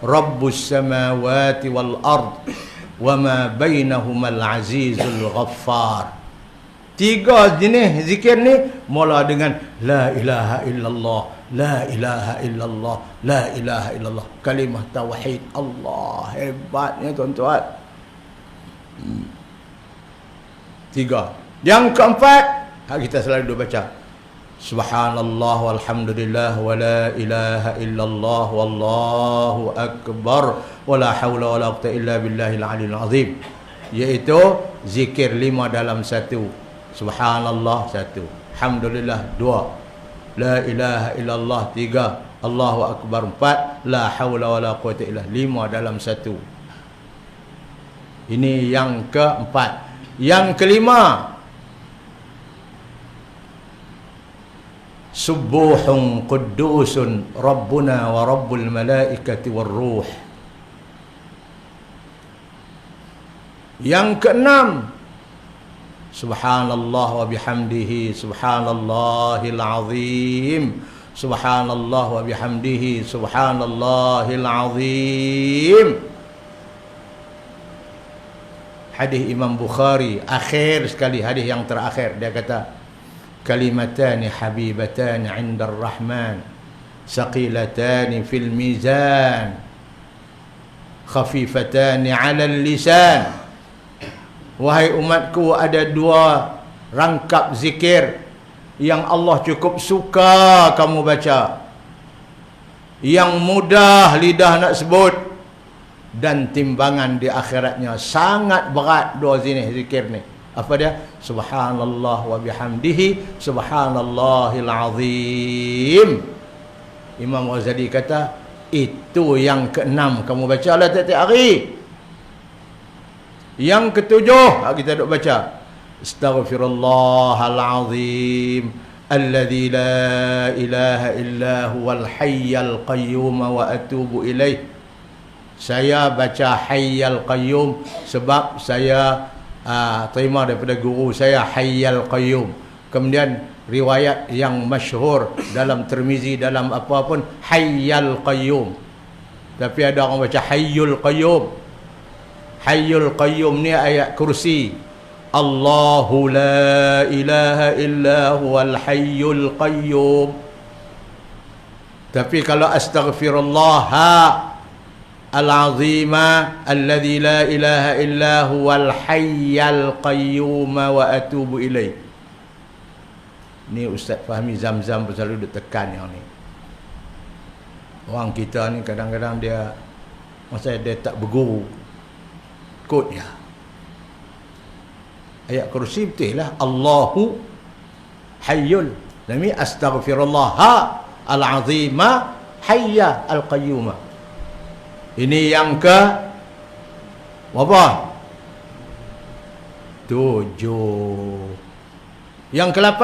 rabbus samawati wal ard wa ma bainahumal azizul ghaffar. Tiga jenis zikir ni mula dengan la ilaha illallah, la ilaha illallah, la ilaha illallah. Kalimah tauhid. Allah, hebatnya tuan-tuan. Tiga. Yang keempat, kita selalu baca subhanallah walhamdulillah wa la ilaha illallah wallahu akbar wa la hawla wa la quwwata illa billahil aliyil azim. Iaitu zikir 5 dalam 1. Subhanallah 1, alhamdulillah 2, la ilaha illallah 3, Allahu akbar 4, la haula wala quwwata illa 5 dalam 1. Ini yang keempat. Yang kelima, subuhun quddusun rabbuna wa rabbul malaikati war ruh. Yang keenam, subhanallah wa bihamdihi subhanallahil azim, subhanallah wa bihamdihi subhanallahil azim. Hadis Imam Bukhari, akhir sekali, hadis yang terakhir, dia kata kalimatani habibatani 'indar rahman saqilatani fil mizan khafifatani 'alal lisan. Wahai umatku, ada 2 rangkap zikir yang Allah cukup suka kamu baca, yang mudah lidah nak sebut, dan timbangan di akhiratnya sangat berat. 2 jenis zikir ni. Apa dia? Subhanallah wa bihamdihi subhanallahil azim. Imam Ghazali kata itu yang keenam kamu baca lah tiap-tiap hari. Yang ketujuh kita duk baca astaghfirullahal azim alladzi la ilaha illa huwal hayyul qayyum wa atubu ilaih. Saya baca hayyul qayyum sebab saya terima daripada guru saya hayyul qayyum. Kemudian riwayat yang masyhur dalam Tirmizi, dalam apa pun, hayyul qayyum, tapi ada orang baca hayyul qayyum. Hayyul qayyum ni ayat kursi. Allahu la ilaha illa huwal hayyul qayyum. Tapi kalau astaghfirullah al-azima alladzi la ilaha illa huwal hayyul qayyum wa atubu ilaih. Ni Ustaz Fahmi Zamzam selalu tekan yang ni. Orang kita ni kadang-kadang dia masa dia tak berguru kod dia. Ayat kursi betul lah. Allahu hayyul. Nami astaghfirullah al-azima hayya al-qayyuma. Ini yang ke berapa? 7. Yang ke-8,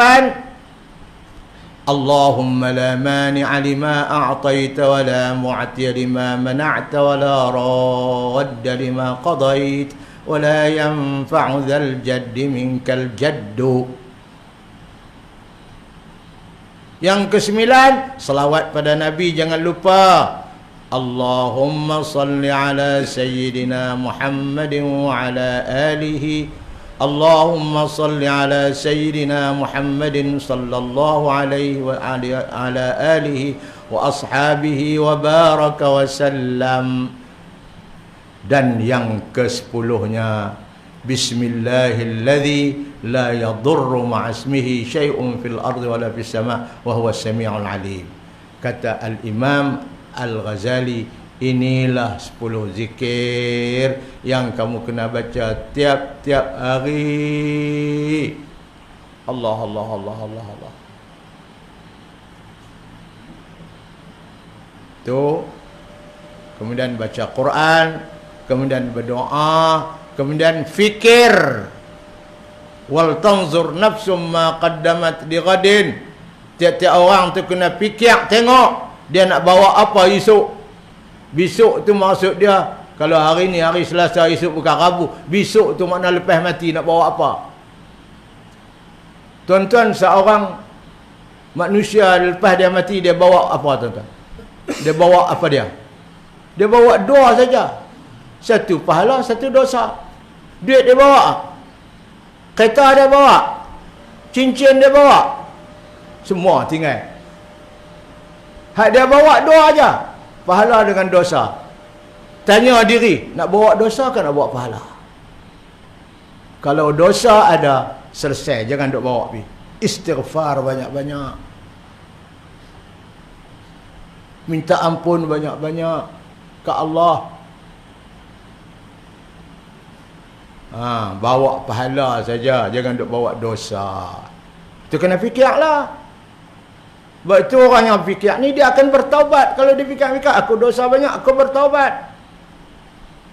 Allahumma la mani'a lima a'taita wa la mu'tiya lima mana'ta wa la radda lima qadait wa la yanfa'u dzal jaddi minkal jaddu. Yang ke-9, selawat pada Nabi jangan lupa. Allahumma salli ala sayyidina Muhammadin wa ala alihi. Allahumma salli ala sayyidina Muhammadin sallallahu alaihi wa ala alihi wa ashabihi wa baraka wa sallam. Dan yang ke-10-nya, bismillahilladzi la yadurru ma'asmihi syai'un fil ardi wa la fis sama' wa huwa as-sami'ul alim. Kata Al-Imam Al-Ghazali, inilah 10 zikir yang kamu kena baca tiap-tiap hari. Allah Allah Allah Allah Allah. Tu. Kemudian baca Quran, kemudian berdoa, Kemudian fikir, wal tanzur nafsum ma qaddamat lighadin. Tiap-tiap orang tu kena fikir, tengok dia nak bawa apa esok. Besok tu maksud dia, kalau hari ni hari Selasa, esok bukan Rabu, besok tu makna lepas mati nak bawa apa. Tuan-tuan, seorang manusia lepas dia mati, dia bawa apa tuan-tuan? Dia bawa apa dia? Dia bawa dua saja. Satu pahala, satu dosa. Duit dia bawa, kereta dia bawa, cincin dia bawa, semua tinggal. Hak dia bawa dua aja, pahala dengan dosa. Tanya diri, nak bawa dosa ke nak bawa pahala? Kalau dosa ada, selesai, jangan duk bawa pergi. Istighfar banyak-banyak, minta ampun banyak-banyak ke Allah. Bawa pahala saja, jangan duk bawa dosa. Itu kena fikirlah. Sebab itu orang yang fikir ni dia akan bertaubat. Kalau dia fikir-fikir, aku dosa banyak, aku bertaubat.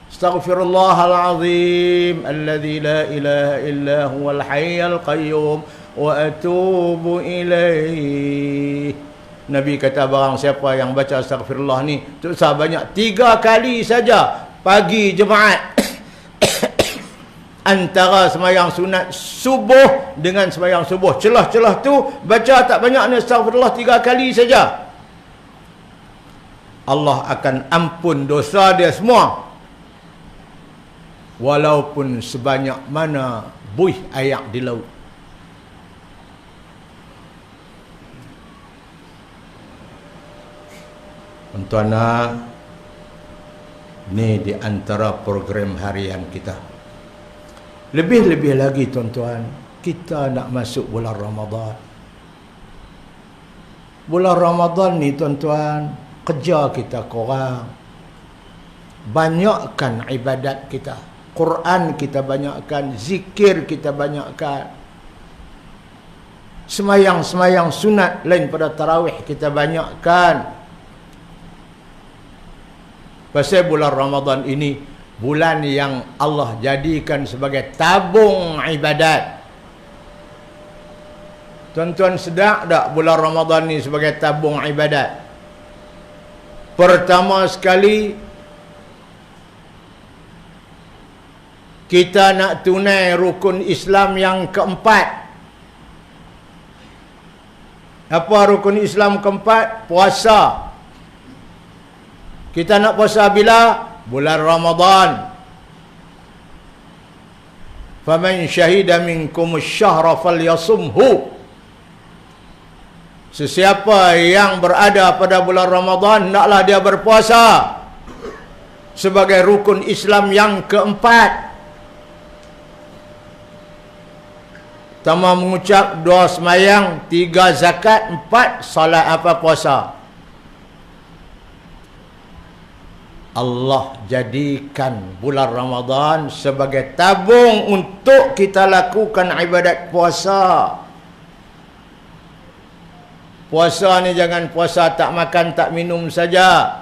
Astaghfirullahalazim alladzi la ilaha illa huwal hayyul qayyum wa atubu ilaih. Nabi kata barang siapa yang baca astagfirullah ni tak usah banyak, 3 kali saja pagi Jumaat antara sembahyang sunat subuh dengan sembahyang subuh, celah-celah tu baca tak banyak ni astagfirullah 3 kali saja, Allah akan ampun dosa dia semua, walaupun sebanyak mana buih air di laut. Tuan-tuan, ni di antara program harian kita. Lebih-lebih lagi tuan-tuan, kita nak masuk bulan Ramadan. Bulan Ramadan ni tuan-tuan, kerja kita kurang. Banyakkan ibadat kita. Quran kita banyakkan, zikir kita banyakkan. Semayang-semayang sunat lain pada tarawih kita banyakkan. Pasal bulan Ramadan ini bulan yang Allah jadikan sebagai tabung ibadat. Tuan-tuan sedar tak bulan Ramadan ni sebagai tabung ibadat? Pertama sekali, kita nak tunai rukun Islam yang keempat. Apa rukun Islam keempat? Puasa. Kita nak puasa bila? Bulan Ramadan. Faman syahida minkum asy-syahra falyasumhu. Sesiapa yang berada pada bulan Ramadan, naklah dia berpuasa. Sebagai rukun Islam yang keempat. Pertama mengucap 2 semayang, 3 zakat, 4 salat apa puasa. Allah jadikan bulan Ramadan sebagai tabung untuk kita lakukan ibadat puasa. Puasa ni jangan puasa tak makan tak minum saja.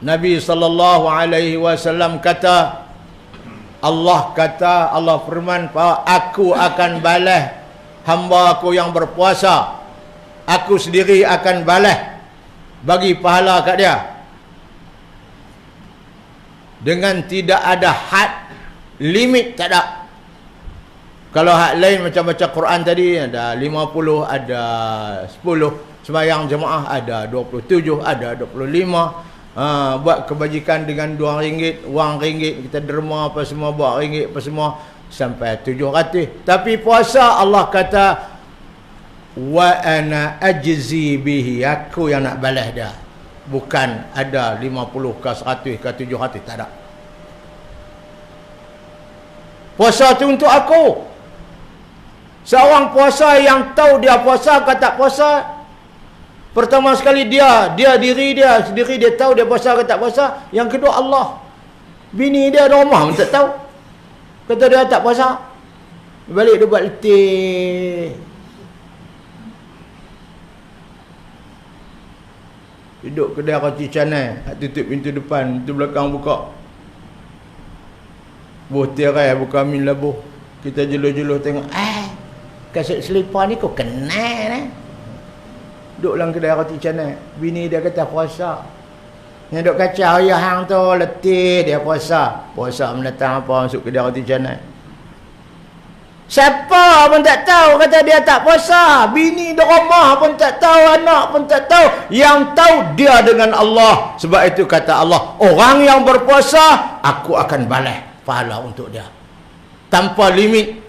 Nabi SAW kata, Allah firman, aku akan balas hamba aku yang berpuasa. Aku sendiri akan balas, bagi pahala kat dia, dengan tidak ada had, limit tak ada. Kalau had lain macam baca Quran tadi, ada 50, ada 10, sembahyang jemaah ada 27, ada 25, buat kebajikan dengan RM2, wang RM1, kita derma apa semua, buat RM1 apa semua, sampai 700. Tapi puasa Allah kata, wa ana ajzi bihi, aku yang nak balas dia, bukan ada 50 ke 100 ke 700, tak ada. Puasa tu untuk aku. Seorang puasa yang tahu dia puasa ke tak puasa, pertama sekali dia diri dia sendiri dia tahu dia puasa ke tak puasa. Yang kedua Allah. Bini dia ada rumah pun tak tahu, kata dia tak puasa, balik dia buat letih. Duduk kedai roti canai, tutup pintu depan, pintu belakang buka. Buh tirai buka min labuh. Kita juluh-juluh tengok, kasut selipar ni kau kenal Duduk dalam kedai roti canai. Bini dia kata puasa. Yang duk kacau ayah hang tu letih dia puasa. Puasa mendatang apa masuk kedai roti canai. Siapa pun tak tahu kata dia tak puasa. Bini di rumah pun tak tahu, anak pun tak tahu. Yang tahu dia dengan Allah. Sebab itu kata Allah, orang yang berpuasa, aku akan balas pahala untuk dia. Tanpa limit.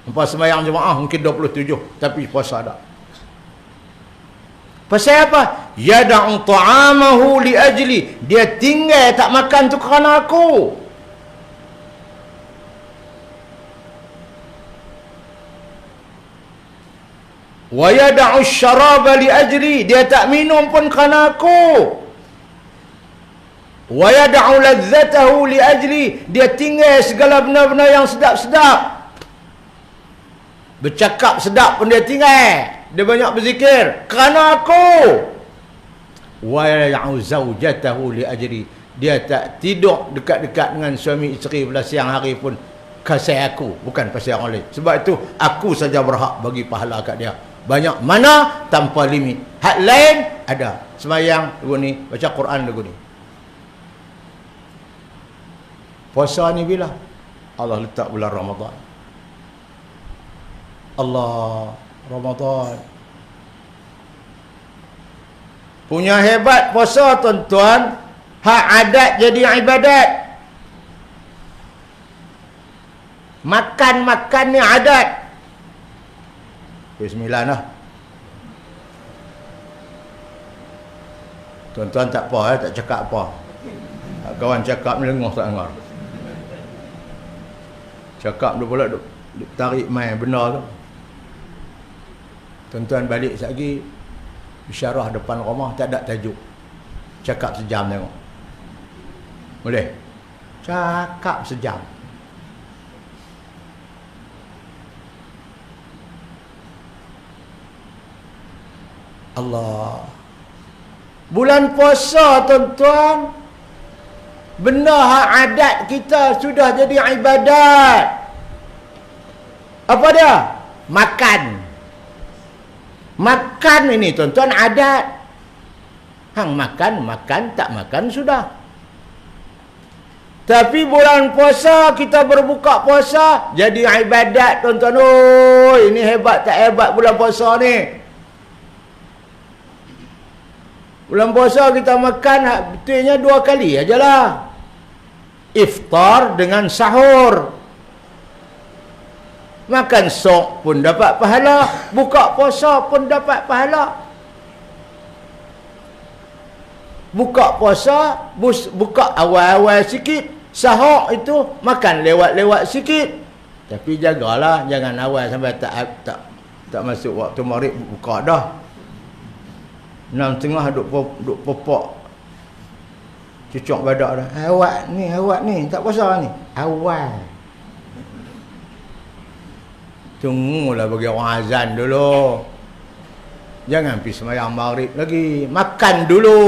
Nampak sembahyang jemaah mungkin 27, tapi puasa tak. Pasal apa? Yada'u ta'amahu li ajli. Dia tinggal tak makan tu kerana aku. Wa yada'u syaraba li ajli. Dia tak minum pun kerana aku. Wa yada'u ladzatahu li ajli. Dia tinggal segala benda-benda yang sedap-sedap. Bercakap sedap pun dia tinggal. Dia banyak berzikir kerana aku. Wa ya'u zaujatahu li ajri. Dia tak tidur dekat-dekat dengan suami isteri pada siang hari pun kasih aku, bukan pasal orang lain. Sebab itu aku saja berhak bagi pahala kat dia. Banyak mana tanpa limit. Hak lain ada. Sembahyang lagu ni, baca Quran lagu ni. Puasa ni bila? Allah letak bulan Ramadan. Allah, Ramadan. Punya hebat puasa tuan-tuan. Hak adat jadi ibadat. Makan-makan ni adat. Bismillah lah. Tuan-tuan tak apa, tak cakap apa. Kawan cakap melengah tak dengar. Cakap dia pula duk tarik main benar tu. Tuan-tuan balik sekali isyarah depan rumah tak ada tajuk. Cakap sejam tengok. Boleh? Cakap sejam. Allah. Bulan puasa tuan-tuan, benda hak adat kita sudah jadi ibadat. Apa dia? Makan. Makan ini tuan-tuan adat. Hang makan, tak makan sudah. Tapi bulan puasa kita berbuka puasa jadi ibadat tuan-tuan. Oh, ini hebat tak hebat bulan puasa ni. Bulan puasa kita makan betulnya 2 kali ajalah. Iftar dengan sahur. Makan sok pun dapat pahala, buka puasa pun dapat pahala. Buka puasa, buka awal-awal sikit, sahur itu makan lewat-lewat sikit. Tapi jagalah jangan awal sampai tak masuk waktu maghrib buka dah. 6.30 duk popok. Cucuk badak dah. Awak ni tak puasa ni. Awal. Tunggulah bagi orang azan dulu. Jangan pergi sembahyang maghrib lagi. Makan dulu.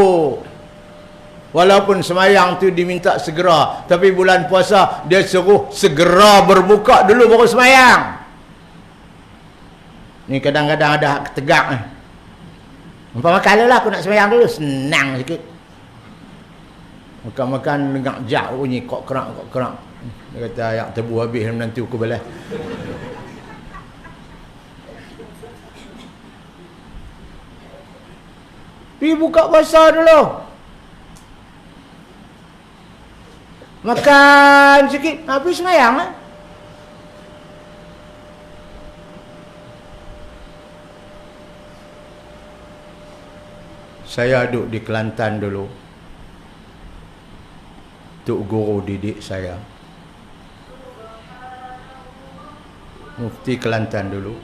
Walaupun sembahyang tu diminta segera, tapi bulan puasa dia suruh segera berbuka dulu baru sembahyang. Ni kadang-kadang ada tegak ni. Umpama kalalah aku nak sembahyang dulu, senang sikit. Makan-makan dengar jak bunyi kok kerak. Dia kata ayak tebu habis menantu aku balas. Pergi buka puasa dulu. Makan sikit, habis sembahyang lah. Saya duduk di Kelantan dulu. Tok guru didik saya. Mufti Kelantan dulu.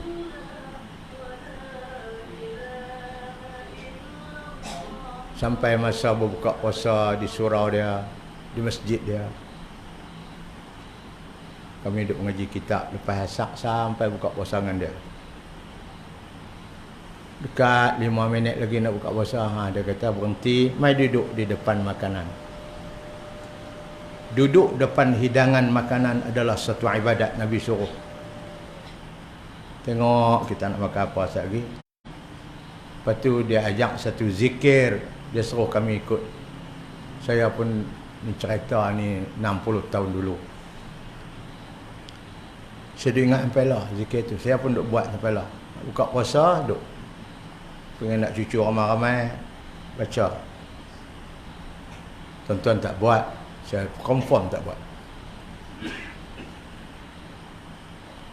Sampai masa berbuka puasa di surau dia, di masjid dia. Kami duduk mengaji kitab lepas asak sampai buka puasa dengan dia. dekat 5 minit lagi nak buka puasa. Dia kata berhenti, mai duduk di depan makanan. Duduk depan hidangan makanan adalah satu ibadat Nabi suruh. Tengok kita nak makan apa lagi. Lepas tu dia ajak satu zikir, dia suruh kami ikut. Saya pun ni cerita ni 60 tahun dulu. Saya ingat sampai lah zikir tu. Saya pun duk buat sampai lah. Buka puasa duk pengen nak cucu ramai-ramai baca. Tuan-tuan tak buat, saya confirm tak buat.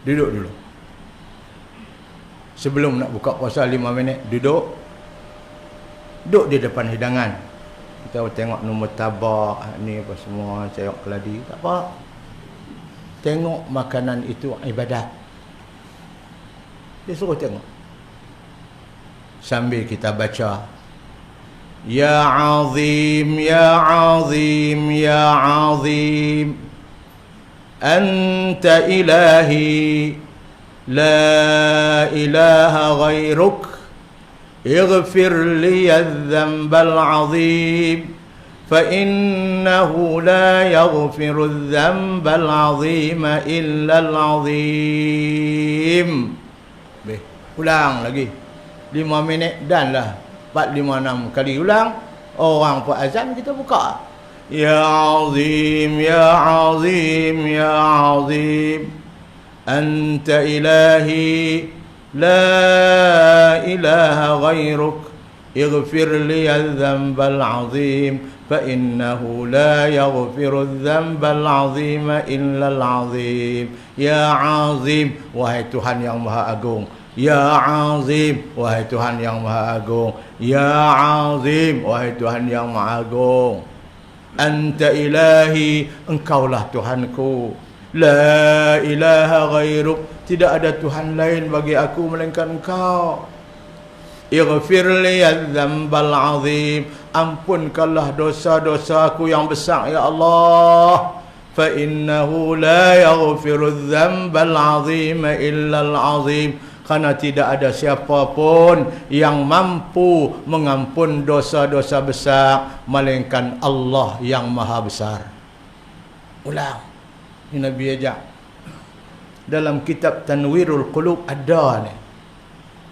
Duduk dulu. Sebelum nak buka puasa 5 minit, duduk di depan hidangan. Kita tengok nombor tabak ni apa semua, tengok keladi, tak apa. Tengok makanan itu ibadat. Dia suruh tengok. Sambil kita baca, Ya Azim, Ya Azim, Ya Azim, Anta ilahi, La ilaha ghairuk, Ighfir liya dhanbal azim, فإنه لا يغفر الذنب العظيم إلا العظيم. Ulang lagi 5 minit dan lah 4, 5, 6 kali ulang. Orang pun azan, kita buka. Ya Azim, Ya Azim, Ya Azim, Anta ilahi, La ilaha ghairuk, Ighfir liya dhanbal azim, فإنه لا يغفر الذنب العظيم إلا العظيم. Ya Azim, wahai Tuhan yang Maha Agung. Ya Azim, wahai Tuhan yang Maha Agung. Ya Azim, wahai Tuhan yang Maha Agung. Anta ilahi, engkaulah Tuhanku. La ilaha ghairuk, tidak ada Tuhan lain bagi aku melainkan engkau. Ighfir liya dhanbal azim, ampunkanlah dosa-dosa aku yang besar ya Allah. Fa innahu la yaghfiru dhanbal azim illa al azim, karena tidak ada siapa pun yang mampu mengampun dosa-dosa besar melainkan Allah yang Maha Besar. Ulang. Ini Nabi ajak. Dalam kitab Tanwirul Qulub ada ni.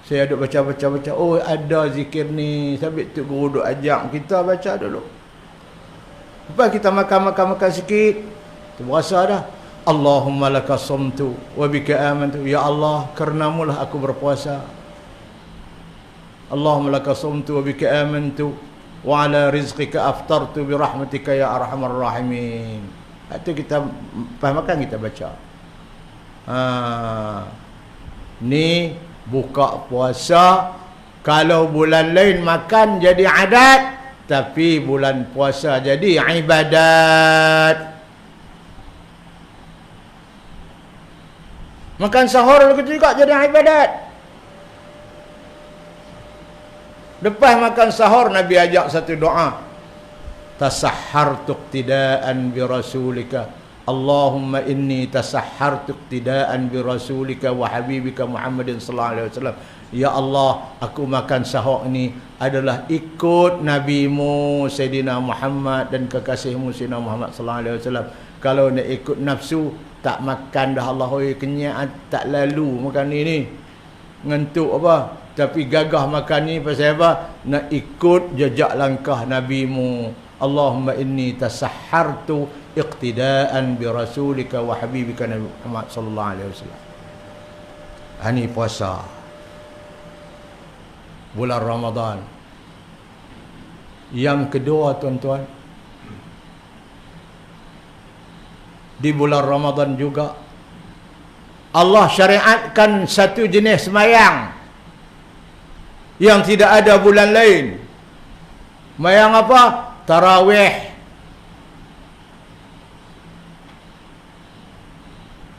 Saya duk baca. Oh, ada zikir ni. Sabit tu guru duk ajak kita baca dulu. Lepas kita makan sikit, tu berasa dah. Allahumma laka sumtu wa bika amantu. Ya Allah, karenamulah aku berpuasa. Allahumma laka sumtu wa bika amantu wa ala rizqika aftartu bi rahmatika ya arhamar rahimin. Itu kita makan kita baca. Ni buka puasa. Kalau bulan lain makan jadi adat, tapi bulan puasa jadi ibadat. Makan sahur juga jadi ibadat. Lepas makan sahur, Nabi ajak satu doa. Tasahhartu iqtidaan bi rasulika, Allahumma inni tasahhartu iqtidaan bi rasulika wa habibika Muhammadin sallallahu alaihi wasallam. Ya Allah, aku makan sahur ini adalah ikut nabimu Sayyidina Muhammad dan kekasihmu Sayyidina Muhammad sallallahu alaihi wasallam. Kalau nak ikut nafsu, tak makan dah Allah, oi kenyang tak lalu makan ni ngantuk apa, tapi gagah makan ni pasal apa? Nak ikut jejak langkah nabimu. Allahumma inni tasahhartu iqtidaan bi rasulika wa habibika Nabi Muhammad sallallahu alaihi wasallam. Ini puasa bulan Ramadan. Yang kedua, tuan-tuan, di bulan Ramadan juga Allah syariatkan satu jenis sembahyang yang tidak ada bulan lain. Sembahyang apa? Tarawih.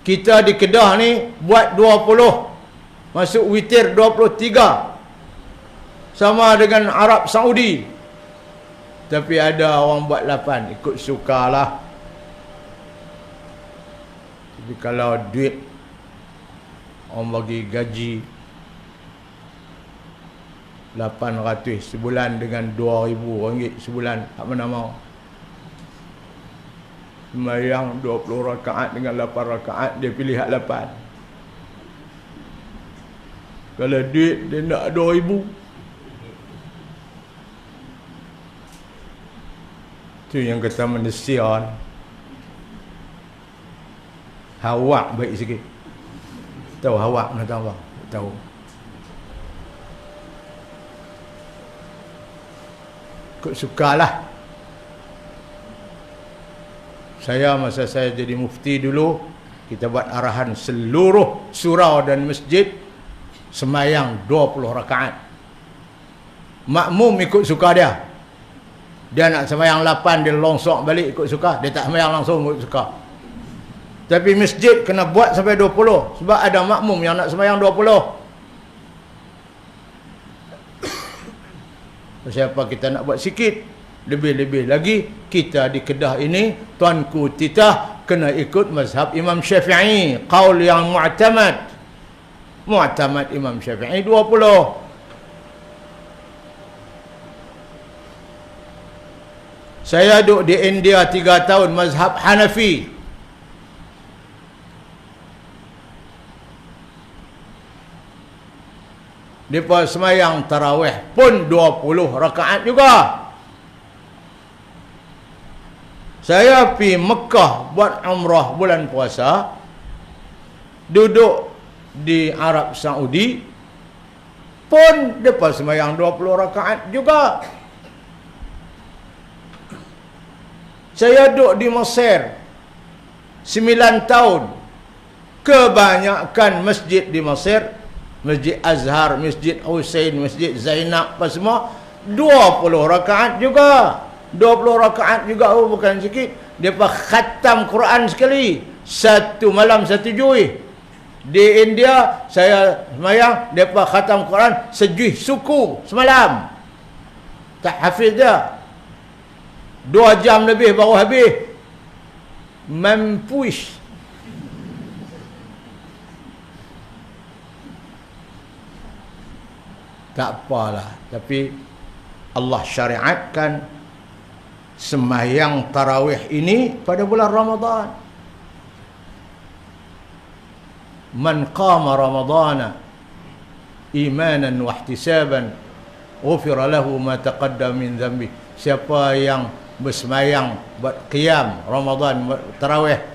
Kita di Kedah ni buat 20, masuk witir 23, sama dengan Arab Saudi. Tapi ada orang buat 8, ikut sukalah. Tapi kalau duit orang bagi gaji, 800 sebulan dengan 2,000 ringgit sebulan. Tak mana mau. Sembahyang 20 rakaat dengan 8 rakaat, dia pilih hak 8. Kalau duit dia nak 2,000. Tu yang kata manusia ni. Hawak baik sikit. Tahu hawak nak tahu apa? Tahu. Kau sukalah. Saya masa saya jadi mufti dulu, kita buat arahan seluruh surau dan masjid sembahyang 20 rakaat. Makmum ikut suka dia. Dia nak sembahyang 8, dia longsok balik ikut suka. Dia tak sembahyang langsung ikut suka. Tapi masjid kena buat sampai 20. Sebab ada makmum yang nak sembahyang 20. Siapa kita nak buat sikit, lebih-lebih lagi kita di Kedah ini, tuanku titah kena ikut mazhab Imam Syafi'i, qaul yang mu'tamad. Mu'tamad Imam Syafi'i 20. Saya duduk di India 3 tahun, mazhab Hanafi. Mereka semayang tarawih pun 20 rakaat juga. Saya pergi Mekah buat umrah bulan puasa, duduk di Arab Saudi pun mereka semayang 20 rakaat juga. Saya duduk di Mesir 9 tahun. Kebanyakan masjid di Mesir, Masjid Azhar, Masjid Hussein, Masjid Zainab, apa semua 20 rakaat juga. 20 rakaat juga, oh bukan sikit. Depa khatam Quran sekali, satu malam satu juih. Di India saya semayang, depa khatam Quran sejuih suku semalam. Tak hafiz dia. 2 jam lebih baru habis. Mampuish. Tak apalah, tapi Allah syariatkan sembahyang tarawih ini pada bulan Ramadan. Man qama ramadana imanan wa ihtisaban ghufira lahu ma taqaddama min dhanbi. Siapa yang bersembahyang buat qiyam Ramadan, buat tarawih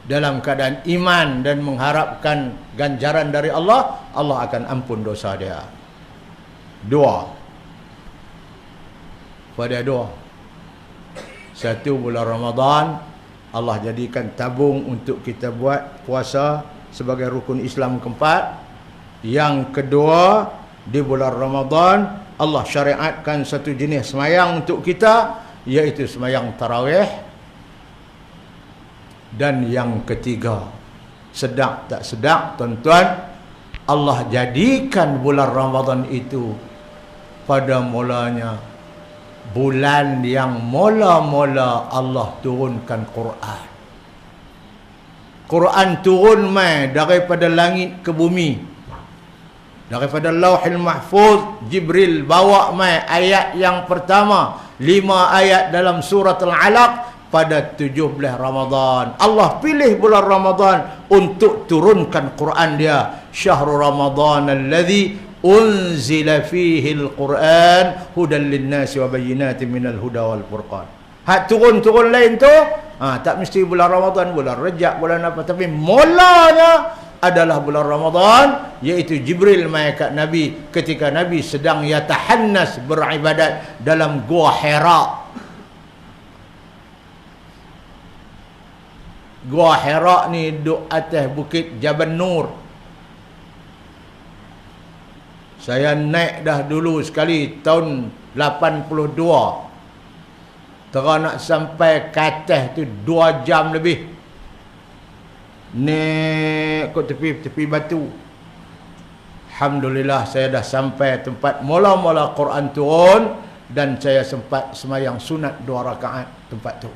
dalam keadaan iman dan mengharapkan ganjaran dari Allah, Allah akan ampun dosa dia. Dua. Pada dua. 1 bulan Ramadan, Allah jadikan tabung untuk kita buat puasa sebagai rukun Islam keempat. Yang kedua, di bulan Ramadan, Allah syariatkan satu jenis semayang untuk kita, iaitu semayang tarawih. Dan yang ketiga, sedap tak sedap tuan-tuan, Allah jadikan bulan Ramadan itu pada mulanya bulan yang mula-mula Allah turunkan Quran. Quran turun mai daripada langit ke bumi. Daripada Lauhil Mahfuz, Jibril bawa mai ayat yang pertama, 5 ayat dalam surah Al-Alaq pada 17 Ramadan. Allah pilih bulan Ramadan untuk turunkan Quran dia. Syahrul Ramadan alladhi unzila fihi al-Quran hudan lin-nasi wa bayyinatin minal huda wal furqan. Hak turun-turun lain tu, tak mesti bulan Ramadan, bulan Rajab, bulan apa, tapi mulanya adalah bulan Ramadan, iaitu Jibril mai kat Nabi ketika Nabi sedang yatahannas beribadat dalam Gua Hira. Gua Hira ni duduk atas bukit Jabal Nur. Saya naik dah dulu sekali tahun 82. Terus nak sampai ke atas tu 2 jam lebih. Naik ke tepi batu. Alhamdulillah saya dah sampai tempat mula-mula Quran turun, dan saya sempat semayang sunat 2 rakaat tempat tu.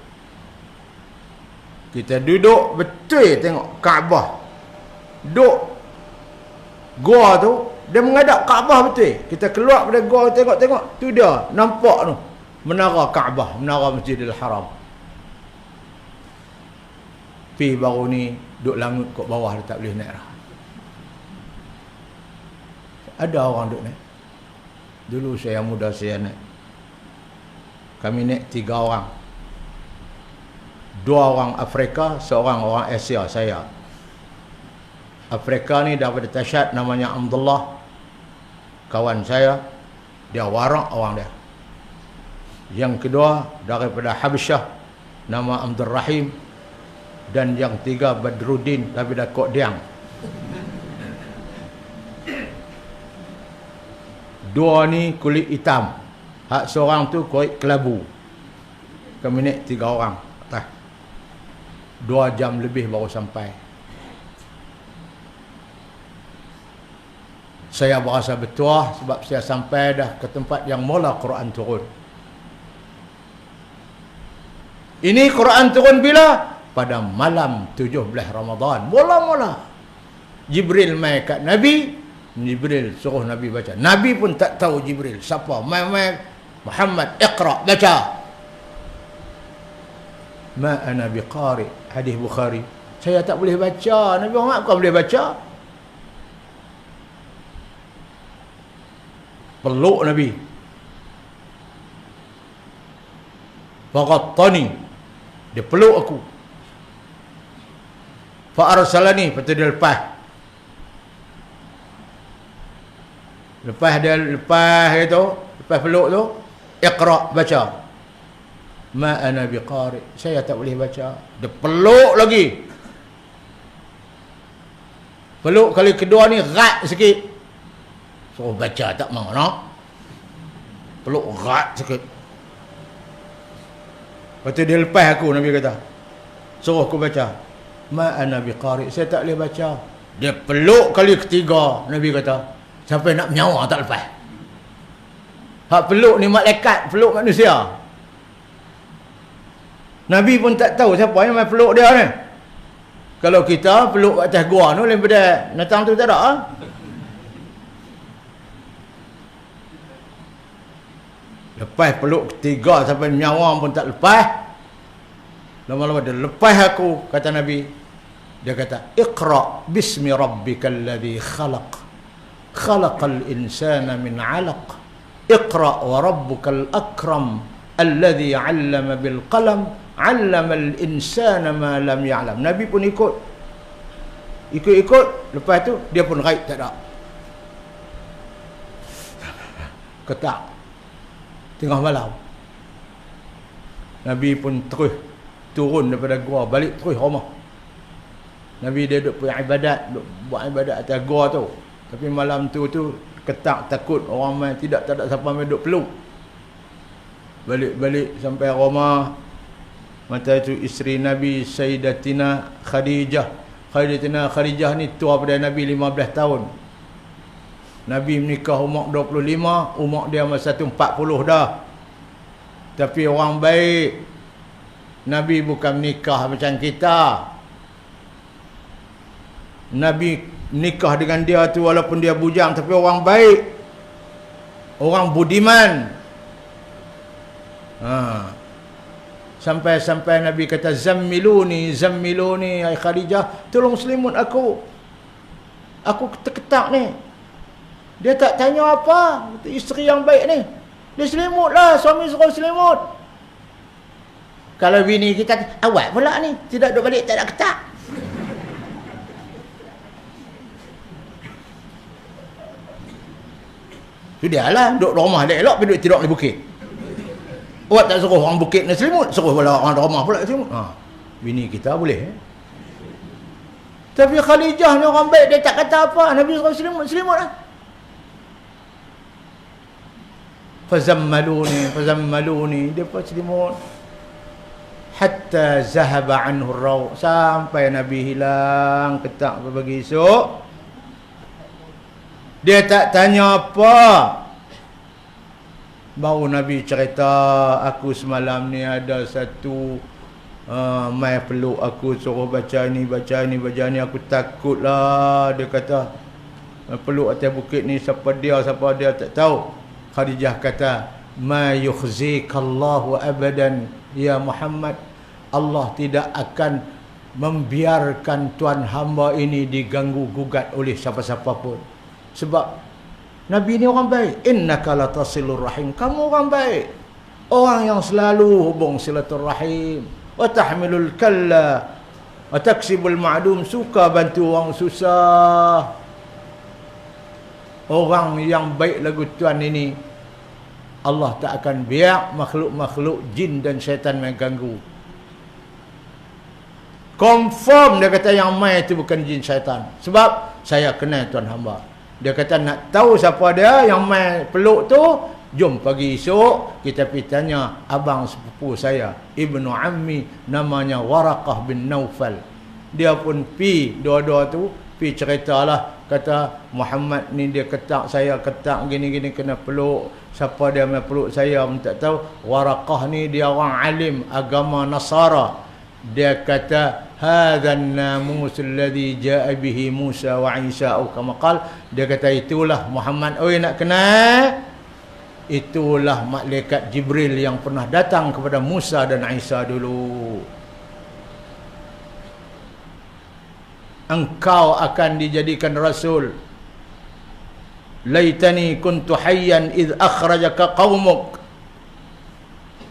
Kita duduk betul tengok Kaabah. Duduk gua tu Dia menghadap Kaabah betul. Kita keluar pada gua tengok-tengok, tu dia nampak tu menara Kaabah, menara Masjidil Haram. Pi baru ni duk langut kat bawah, dia tak boleh naik dah. Ada orang duk naik. Dulu saya muda saya naik. Kami naik 3 orang. 2 orang Afrika, seorang orang Asia, saya. Afrika ni daripada Tashad, namanya Abdullah, kawan saya. Dia warak orang dia. Yang kedua daripada Habsyah, nama Abdul Rahim. Dan yang tiga Badruddin daripada Kok Diang. 2 ni kulit hitam, hak seorang tu kulit kelabu. Kami naik 3 orang atas. 2 jam lebih baru sampai. Saya berasa bertuah sebab saya sampai dah ke tempat yang mula Quran turun. Ini Quran turun bila? Pada malam 17 Ramadan. Mula-mula Jibril mai kat Nabi. Jibril suruh Nabi baca. Nabi pun tak tahu Jibril siapa. Mai Muhammad, iqra, baca. Ma ana biqari, hadis Bukhari. Saya tak boleh baca. Nabi Muhammad kau boleh baca? Peluk Nabi. Faghattani, dia peluk aku. Fa arsalani, lepas tu dia lepas. Lepas peluk tu, iqra, baca. Ma ana biqari, saya tak boleh baca. Dia peluk lagi. Peluk kali kedua ni rat sikit. Suruh baca tak mau nak. Peluk rat sikit. Lepas tu dia lepas aku, Nabi kata. Suruh aku baca. Ma ana biqari, saya tak boleh baca. Dia peluk kali ketiga, Nabi kata. Sampai nak menyawa tak lepas. Hak peluk ni malaikat, peluk manusia. Nabi pun tak tahu siapa yang main peluk dia ni. Kalau kita peluk atas gua tu daripada datang tu tak ada. Ha? Lepas peluk ketiga sampai menyawa pun tak lepas. Lama-lama dia lepas aku, kata Nabi. Dia kata, iqra bismi rabbikal ladzi khalaq. Khalaqal insana min 'alaq. Iqra wa rabbukal akram alladhi 'allama bil qalam 'allamal insana ma lam ya'lam. Nabi pun ikut. Lepas tu dia pun raib tak ada. Ketak tengah malam. Nabi pun terus turun daripada gua, balik terus rumah. Nabi dia duduk buat ibadat atas gua tu. Tapi malam tu ketak, takut orang main, tak ada siapa main duduk peluk. Balik sampai rumah. Mata itu isteri Nabi Sayyidatina Khadijah. Khadijah ni tua pada Nabi 15 tahun. Nabi menikah umur 25, umur dia masa tu 40 dah. Tapi orang baik. Nabi bukan menikah macam kita. Nabi nikah dengan dia tu walaupun dia bujang, tapi orang baik, orang budiman. Sampai Nabi kata, zammiluni ai Khadijah, tolong selimut aku ketak ni. Dia tak tanya apa, isteri yang baik ni, dia selimutlah, suami suruh selimut. Kalau bini kita, awak pula ni tidak duduk balik tak ada ketak. Sudah lah, duduk rumah dia elok, pergi duduk tidur di bukit. Awak tak suruh orang bukit nak selimut, suruh pula orang rumah pula selimut. Bini kita boleh. Tapi Khadijah ni orang baik, dia tak kata apa. Nabi suruh selimut lah. Fazammaluni, dia pun selimut. Hatta zahaba anhu raw, sampai Nabi hilang ketak pagi esok. Dia tak tanya apa. Baru Nabi cerita, aku semalam ni ada satu mai peluk aku, suruh baca ni. Aku takutlah. Dia kata, peluk atas bukit ni, siapa dia tak tahu. Khadijah kata, ma yukhzikallahu abadan ya Muhammad, Allah tidak akan membiarkan tuan hamba ini diganggu gugat oleh siapa-siapa pun. Sebab Nabi ni orang baik. Innaka latasilur rahim, kamu orang baik, orang yang selalu hubung silaturrahim. Wa tahmilul kalla wa taksibul ma'dum, suka bantu orang susah. Orang yang baik lagu tuan ini, Allah tak akan biar makhluk-makhluk jin dan syaitan mengganggu. Confirm dia kata yang mai itu bukan jin syaitan. Sebab saya kenal tuan hamba. Dia kata nak tahu siapa dia yang mai peluk tu, jom pagi esok kita pergi tanya abang sepupu saya, ibnu ammi, namanya Waraqah bin Naufal. Dia pun pi dua-dua tu pi ceritalah, kata Muhammad ni dia ketak saya, ketak gini-gini kena peluk. Siapa dia mai peluk saya pun tak tahu. Waraqah ni dia orang alim agama Nasara. Dia kata hadzan namus alladhi jaa bihi Musa wa Isa atau kama qal. Dia kata itulah Muhammad, oi nak kenal, itulah malaikat Jibril yang pernah datang kepada Musa dan Isa dulu. Engkau akan dijadikan rasul. Laitani kuntu hayyan id akhrajaka qaumuk.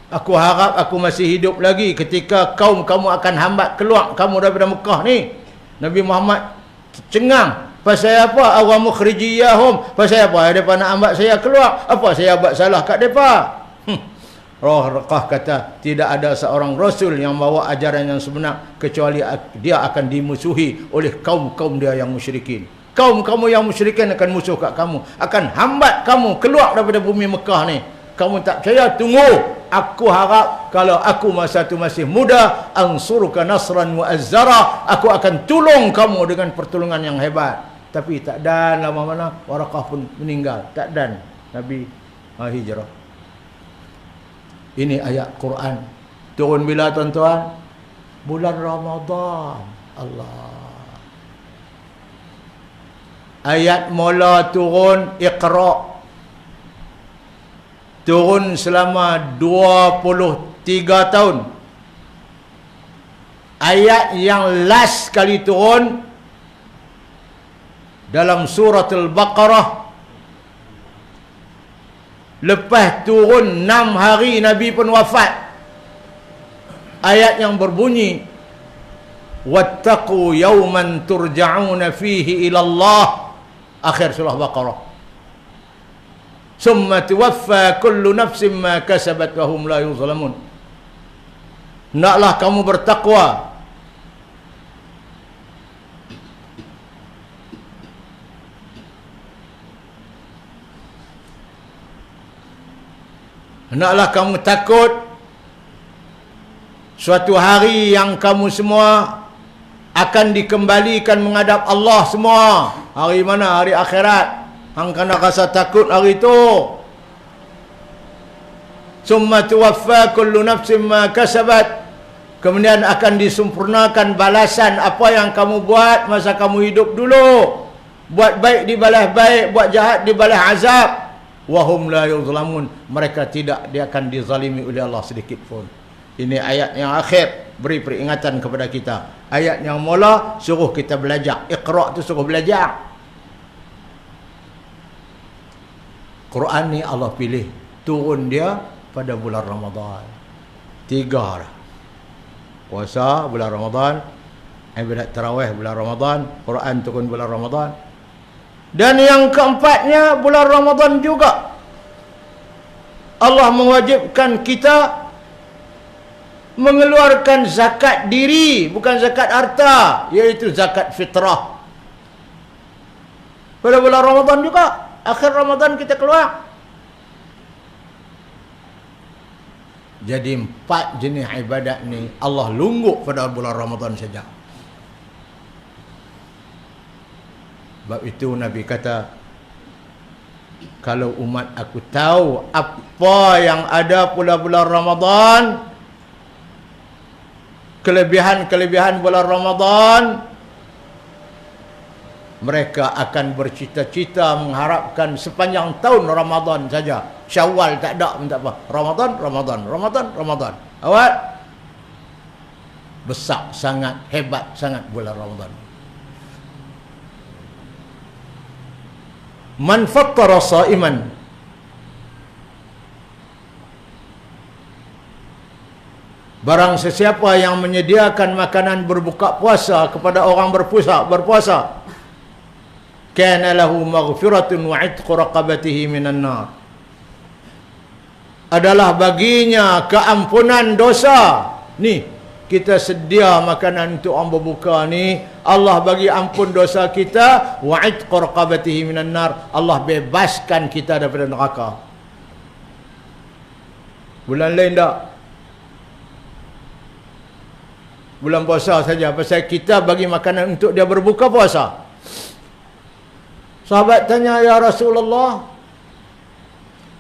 Aku harap aku masih hidup lagi ketika kaum kamu akan hambat keluar kamu daripada Mekah ni. Nabi Muhammad cengang, pasal apa awam mukhrijiyahum, pasal apa depa nak hambat saya keluar, apa saya buat salah kat depa? Waraqah kata tidak ada seorang rasul yang bawa ajaran yang sebenar kecuali dia akan dimusuhi oleh kaum-kaum dia yang musyrikin. Kaum kamu yang musyrikin akan musuh kat kamu, akan hambat kamu keluar daripada bumi Mekah ni. Kamu tak percaya? Tunggu. Aku harap kalau aku masa tu masih muda, ansuruka nasran mu'azzara, aku akan tolong kamu dengan pertolongan yang hebat. Tapi tak dan lama mana Waraqah pun meninggal. Tak dan Nabi hijrah. Ini ayat Quran. Turun bila tuan-tuan? Bulan Ramadan. Allah. Ayat mula turun Iqra. Turun selama 23 tahun. Ayat yang last kali turun dalam surah Al-Baqarah. Lepas turun 6 hari Nabi pun wafat. Ayat yang berbunyi, wattaqu yawman turja'una fihi ila Allah. Akhir surah Baqarah. Summa tuwaffa kullu nafsin ma kasabat wa hum la yuzlamun. Naklah kamu bertakwa. Naklah kamu takut suatu hari yang kamu semua akan dikembalikan menghadap Allah semua. Hari mana? Hari akhirat. Hang kena rasa takut hari itu. Summa tuwaffa kullu nafsin ma kasabat. Kemudian akan disempurnakan balasan apa yang kamu buat masa kamu hidup dulu. Buat baik dibalas baik, buat jahat dibalas azab. Wa hum la yuzlamun. Mereka tidak dia akan dizalimi oleh Allah sedikit pun. Ini ayat yang akhir beri peringatan kepada kita. Ayat yang mula suruh kita belajar. Iqra tu suruh belajar. Quran ni Allah pilih turun dia pada bulan Ramadan. 3 dah. Puasa bulan Ramadan, ibadat tarawih bulan Ramadan, Quran turun bulan Ramadan. Dan yang keempatnya bulan Ramadan juga Allah mewajibkan kita mengeluarkan zakat diri, bukan zakat harta, iaitu zakat fitrah. Pada bulan Ramadan juga. Akhir Ramadan kita keluar. Jadi 4 jenis ibadat ni Allah lungguk pada bulan Ramadan saja. Sebab itu Nabi kata, kalau umat aku tahu apa yang ada pada bulan Ramadan, kelebihan-kelebihan bulan Ramadan, mereka akan bercita-cita mengharapkan sepanjang tahun Ramadan saja. Syawal tak ada, minta apa? Ramadan. Awal besar sangat, hebat sangat bulan Ramadan. Man fattara sa'iman, barang sesiapa yang menyediakan makanan berbuka puasa kepada orang berpuasa, kana lahu maghfiratun wa 'itqu raqabatihi minan nar, adalah baginya keampunan dosa. Ni kita sedia makanan untuk orang berbuka ni, Allah bagi ampun dosa kita, wa 'itqu raqabatihi minan nar, Allah bebaskan kita daripada neraka. Bulan lain tak? Bulan puasa saja, pasal kita bagi makanan untuk dia berbuka puasa. Sahabat tanya, ya Rasulullah,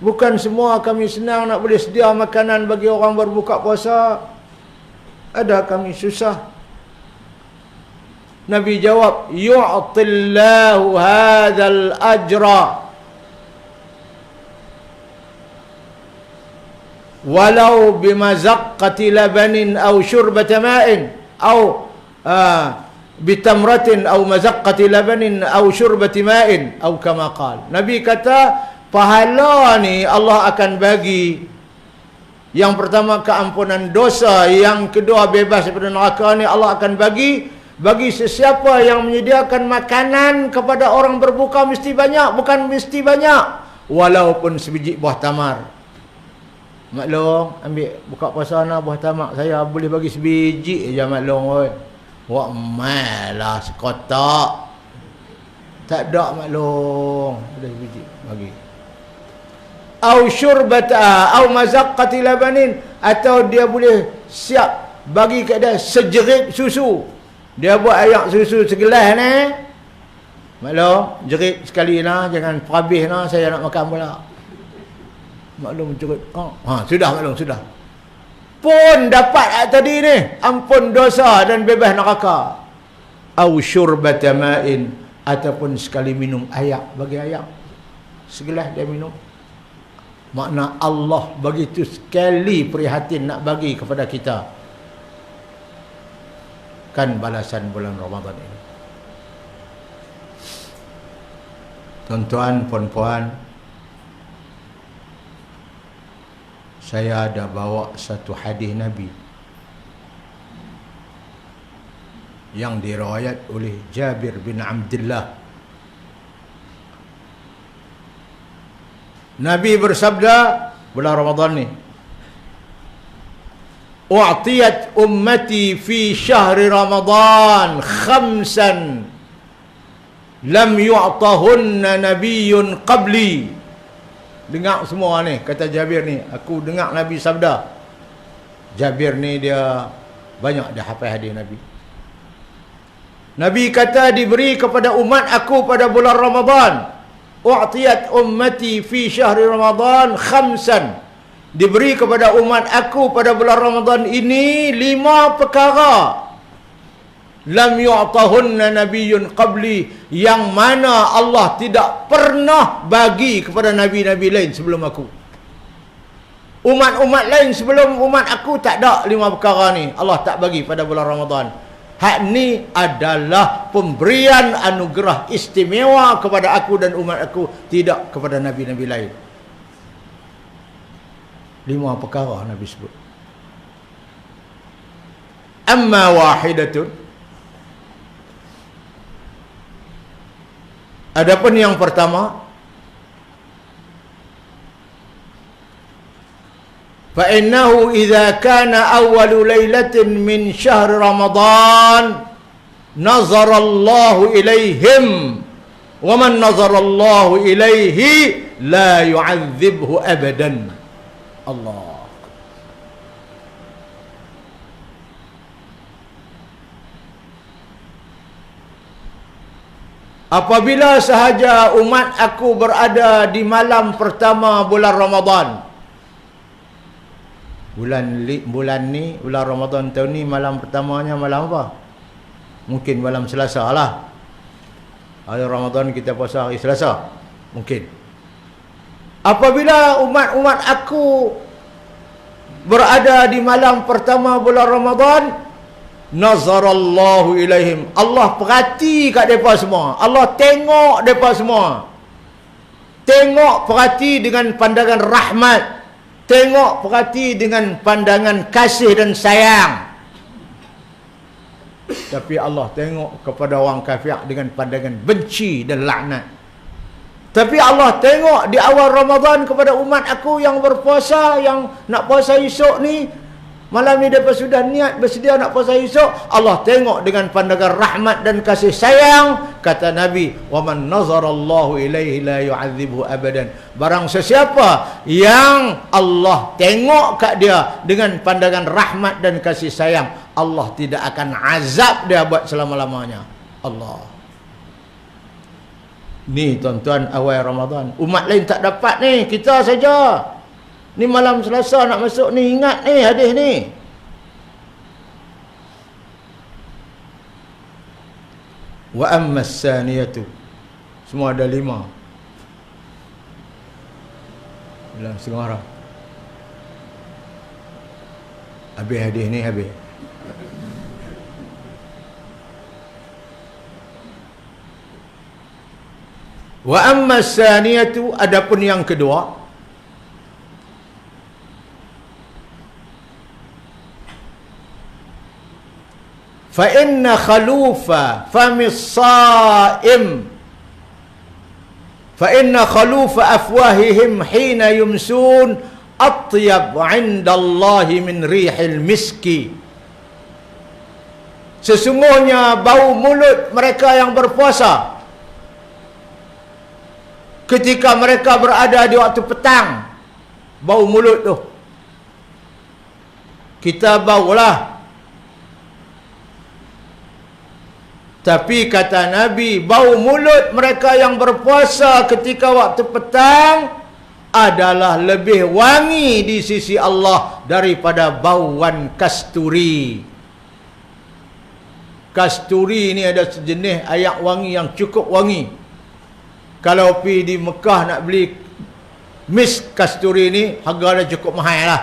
bukan semua kami senang nak boleh sedia makanan bagi orang berbuka puasa, ada kami susah. Nabi jawab, yu'tillahu hadzal ajra walau bimazaqqati labanin aw syurbati ma'in aw bitamratin aw mazaqqati labanin aw syurbati ma'in aw kama qala. Nabi kata pahala ni Allah akan bagi, yang pertama keampunan dosa, yang kedua bebas daripada neraka ni Allah akan bagi sesiapa yang menyediakan makanan kepada orang berbuka mesti banyak, bukan mesti banyak, walaupun sebiji buah tamar. Mak Long, ambil buka puasa nak buah tamak saya, boleh bagi sebiji aja Mak Long oi. Wak malah sekotak. Tak ada Mak Long, ada sebiji bagi. Au syurbata au mazaqqati labanin, atau dia boleh siap bagi kat dia sejerit susu. Dia buat ayak susu segelas ni. Mak Long, jerit sekali nah, jangan perhabis nah, saya nak makan pula. Maklum mencurit. Sudah maklum, sudah. Pun dapat tadi ni, ampun dosa dan bebas neraka. Au syurbata ma'in, ataupun sekali minum ayak, bagi ayak. Segelas dia minum. Makna Allah begitu sekali prihatin nak bagi kepada kita. Kan balasan bulan Ramadan ini. Tuan-tuan, puan-puan, saya ada bawa satu hadis Nabi yang diriwayat oleh Jabir bin Abdullah. Nabi bersabda bulan Ramadan ni, u'tiyat ummati fi syahri Ramadan khamsan lam yu'tahunna nabiyyun qabli. Dengar semua ni, kata Jabir ni, aku dengar Nabi sabda. Jabir ni dia banyak dia hafal hadis Nabi. Nabi kata diberi kepada umat aku pada bulan Ramadan, u'tiyat ummati fi syahri Ramadan khamsan, diberi kepada umat aku pada bulan Ramadan ini 5 perkara. Lam yu'tahunna nabiyyun qabli, yang mana Allah tidak pernah bagi kepada nabi-nabi lain sebelum aku. Umat-umat lain sebelum umat aku tak ada 5 perkara ni, Allah tak bagi pada bulan Ramadan. Hak ni adalah pemberian anugerah istimewa kepada aku dan umat aku, tidak kepada nabi-nabi lain. 5 perkara Nabi sebut. Amma wahidatun, adapun yang pertama, fa innahu idza kana awwalu lailatin min syahr Ramadan nazara Allahu ilaihim wa man nazara Allahu ilaihi la yu'adzibhu abadan. Allah. Apabila sahaja umat aku berada di malam pertama bulan Ramadan. Bulan ni, bulan Ramadan tahun ni, malam pertamanya malam apa? Mungkin malam Selasa lah. Hari Ramadan kita puasa hari Selasa. Mungkin. Apabila umat-umat aku berada di malam pertama bulan Ramadan, nazarallahu ilaihim. Allah perhati kat mereka semua. Allah tengok mereka semua. Tengok, perhati dengan pandangan rahmat. Tengok, perhati dengan pandangan kasih dan sayang. Tapi Allah tengok kepada orang kafir dengan pandangan benci dan laknat. Tapi Allah tengok di awal Ramadan kepada umat aku yang berpuasa, yang nak puasa esok ni, malam ni mereka sudah niat bersedia nak puasa esok, Allah tengok dengan pandangan rahmat dan kasih sayang. Kata Nabi, "Wa man nazarallahu ilaihi la yu'adzibhu abadan." Barang sesiapa yang Allah tengok kat dia dengan pandangan rahmat dan kasih sayang, Allah tidak akan azab dia buat selama-lamanya. Allah. Ni tuan-tuan, awal Ramadan. Umat lain tak dapat ni, kita saja. Ni malam Selasa nak masuk ni, ingat ni hadis ni. Wa ammas saniyatu. Semua ada 5. Dalam setengah. Habis hadis ni, habis. Wa amma saniyatu, adapun yang kedua, fa inna khalufa famis saim, fa inna khalufa afwahihim hina yumsun atyab 'inda Allah min rihil miski. Sesungguhnya bau mulut mereka yang berpuasa ketika mereka berada di waktu petang, bau mulut tu kita baulah. Tapi kata Nabi, bau mulut mereka yang berpuasa ketika waktu petang adalah lebih wangi di sisi Allah daripada bauan kasturi. Kasturi ni ada sejenis ayak wangi yang cukup wangi. Kalau pergi di Mekah nak beli misk kasturi ni, harga dia cukup mahal lah.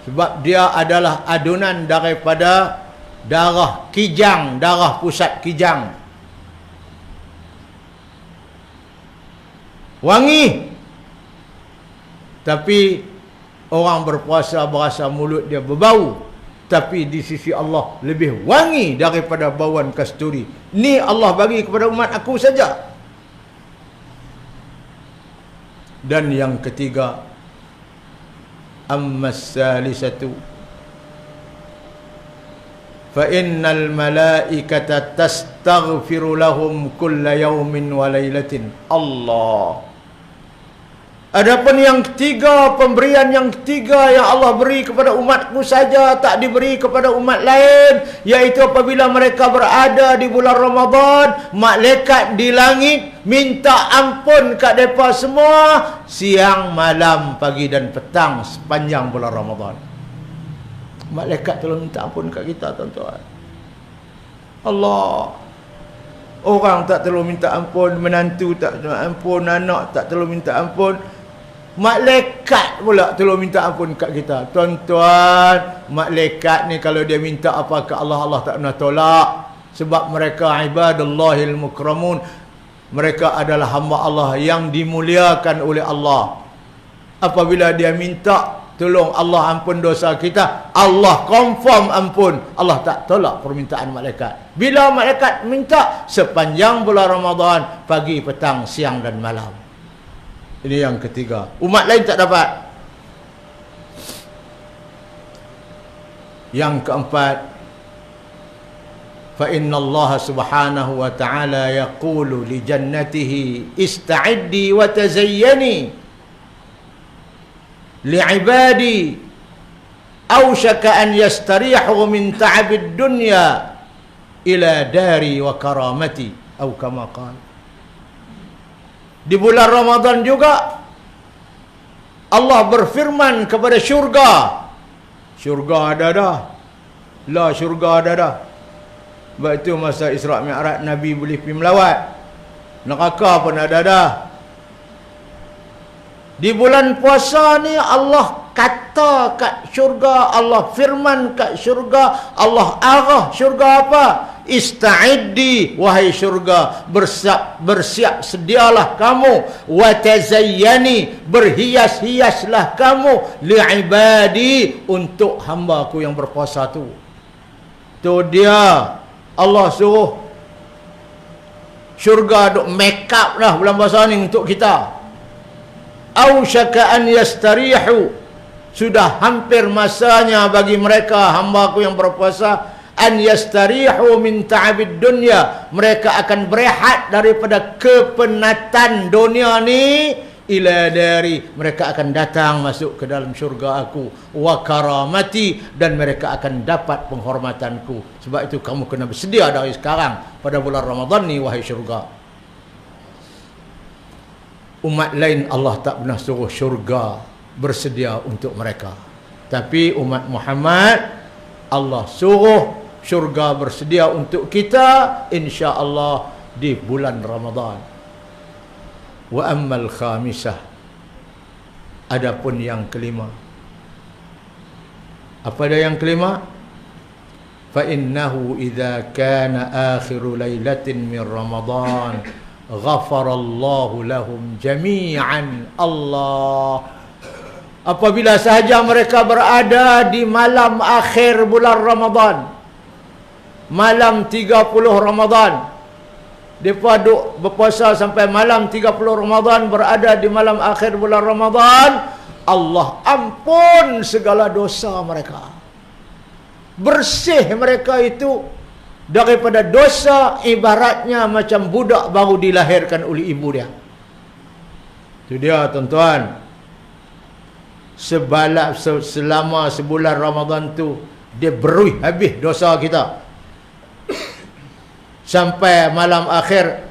Sebab dia adalah adunan daripada darah kijang, darah pusat kijang. Wangi. Tapi orang berpuasa berasa mulut dia berbau. Tapi di sisi Allah lebih wangi daripada bauan kasturi. Ni Allah bagi kepada umat aku saja. Dan yang ketiga, ammas salisatu, fa innal malaikata tastaghfiru lahum kulla yawmin wa lailatin. Allah. Adapun yang ketiga, pemberian yang ketiga yang Allah beri kepada umatku saja, tak diberi kepada umat lain, iaitu apabila mereka berada di bulan Ramadan, malaikat di langit minta ampun kat mereka semua siang, malam, pagi dan petang sepanjang bulan Ramadan. Malaikat tolong minta ampun kat kita, tuan-tuan. Allah. Orang tak tolong minta ampun, menantu tak minta ampun, anak tak tolong minta ampun, malaikat pula tolong minta ampun kat kita. Tuan-tuan, malaikat ni kalau dia minta apa ke Allah, Allah tak pernah tolak. Sebab mereka ibadullahil mukramun. Mereka adalah hamba Allah yang dimuliakan oleh Allah. Apabila dia minta tolong Allah ampun dosa kita, Allah confirm ampun, Allah tak tolak permintaan malaikat. Bila malaikat minta sepanjang bulan Ramadan, pagi, petang, siang dan malam. Ini yang ketiga. Umat lain tak dapat. Yang keempat, fa inna Allah subhanahu wa ta'ala yaqulu li jannatihi ista'iddi wa tazayyani li'ibadi awshaka an yastarihu min ta'abid dunya ila dari wa karamati, atau kama qala. Di bulan Ramadan juga Allah berfirman kepada syurga. Syurga ada dah. La syurga ada dah. Sebab itu masa Isra' Mi'raj Nabi boleh pergi melawat. Neraka pun ada dah. Di bulan puasa ni Allah kata kat syurga, Allah firman kat syurga, Allah arah syurga apa? Ista'iddi wahai syurga, bersiap sedialah kamu, wa tazayyani, berhias-hiaslah kamu, li'ibadi, untuk hamba-Ku yang berpuasa tu. Tu dia Allah suruh syurga duk make up dah bulan puasa ni untuk kita. Ausyaka an yastarihu, sudah hampir masanya bagi mereka hamba-Ku yang berpuasa, an yastarihu min ta'abid dunya, mereka akan berehat daripada kepenatan dunia ni, ila dari, mereka akan datang masuk ke dalam syurga Aku, wa karamati, dan mereka akan dapat penghormatanku. Sebab itu kamu kena bersedia dari sekarang pada bulan Ramadan ni wahai syurga. Umat lain Allah tak pernah suruh syurga bersedia untuk mereka, tapi umat Muhammad Allah suruh syurga bersedia untuk kita, insya-Allah di bulan Ramadan. Wa ammal khamisah, adapun yang kelima. Apa dia yang kelima? Fa innahu idza kana akhiru lailatin min Ramadan ghafarallahu lahum jami'an. Allah, apabila sahaja mereka berada di malam akhir bulan Ramadan, malam 30 Ramadan, mereka duk berpuasa sampai malam 30 Ramadan, berada di malam akhir bulan Ramadan, Allah ampun segala dosa mereka. Bersih mereka itu daripada dosa, ibaratnya macam budak baru dilahirkan oleh ibu dia. Itu dia tuan-tuan. Selama sebulan Ramadan tu dia berui habis dosa kita. Sampai malam akhir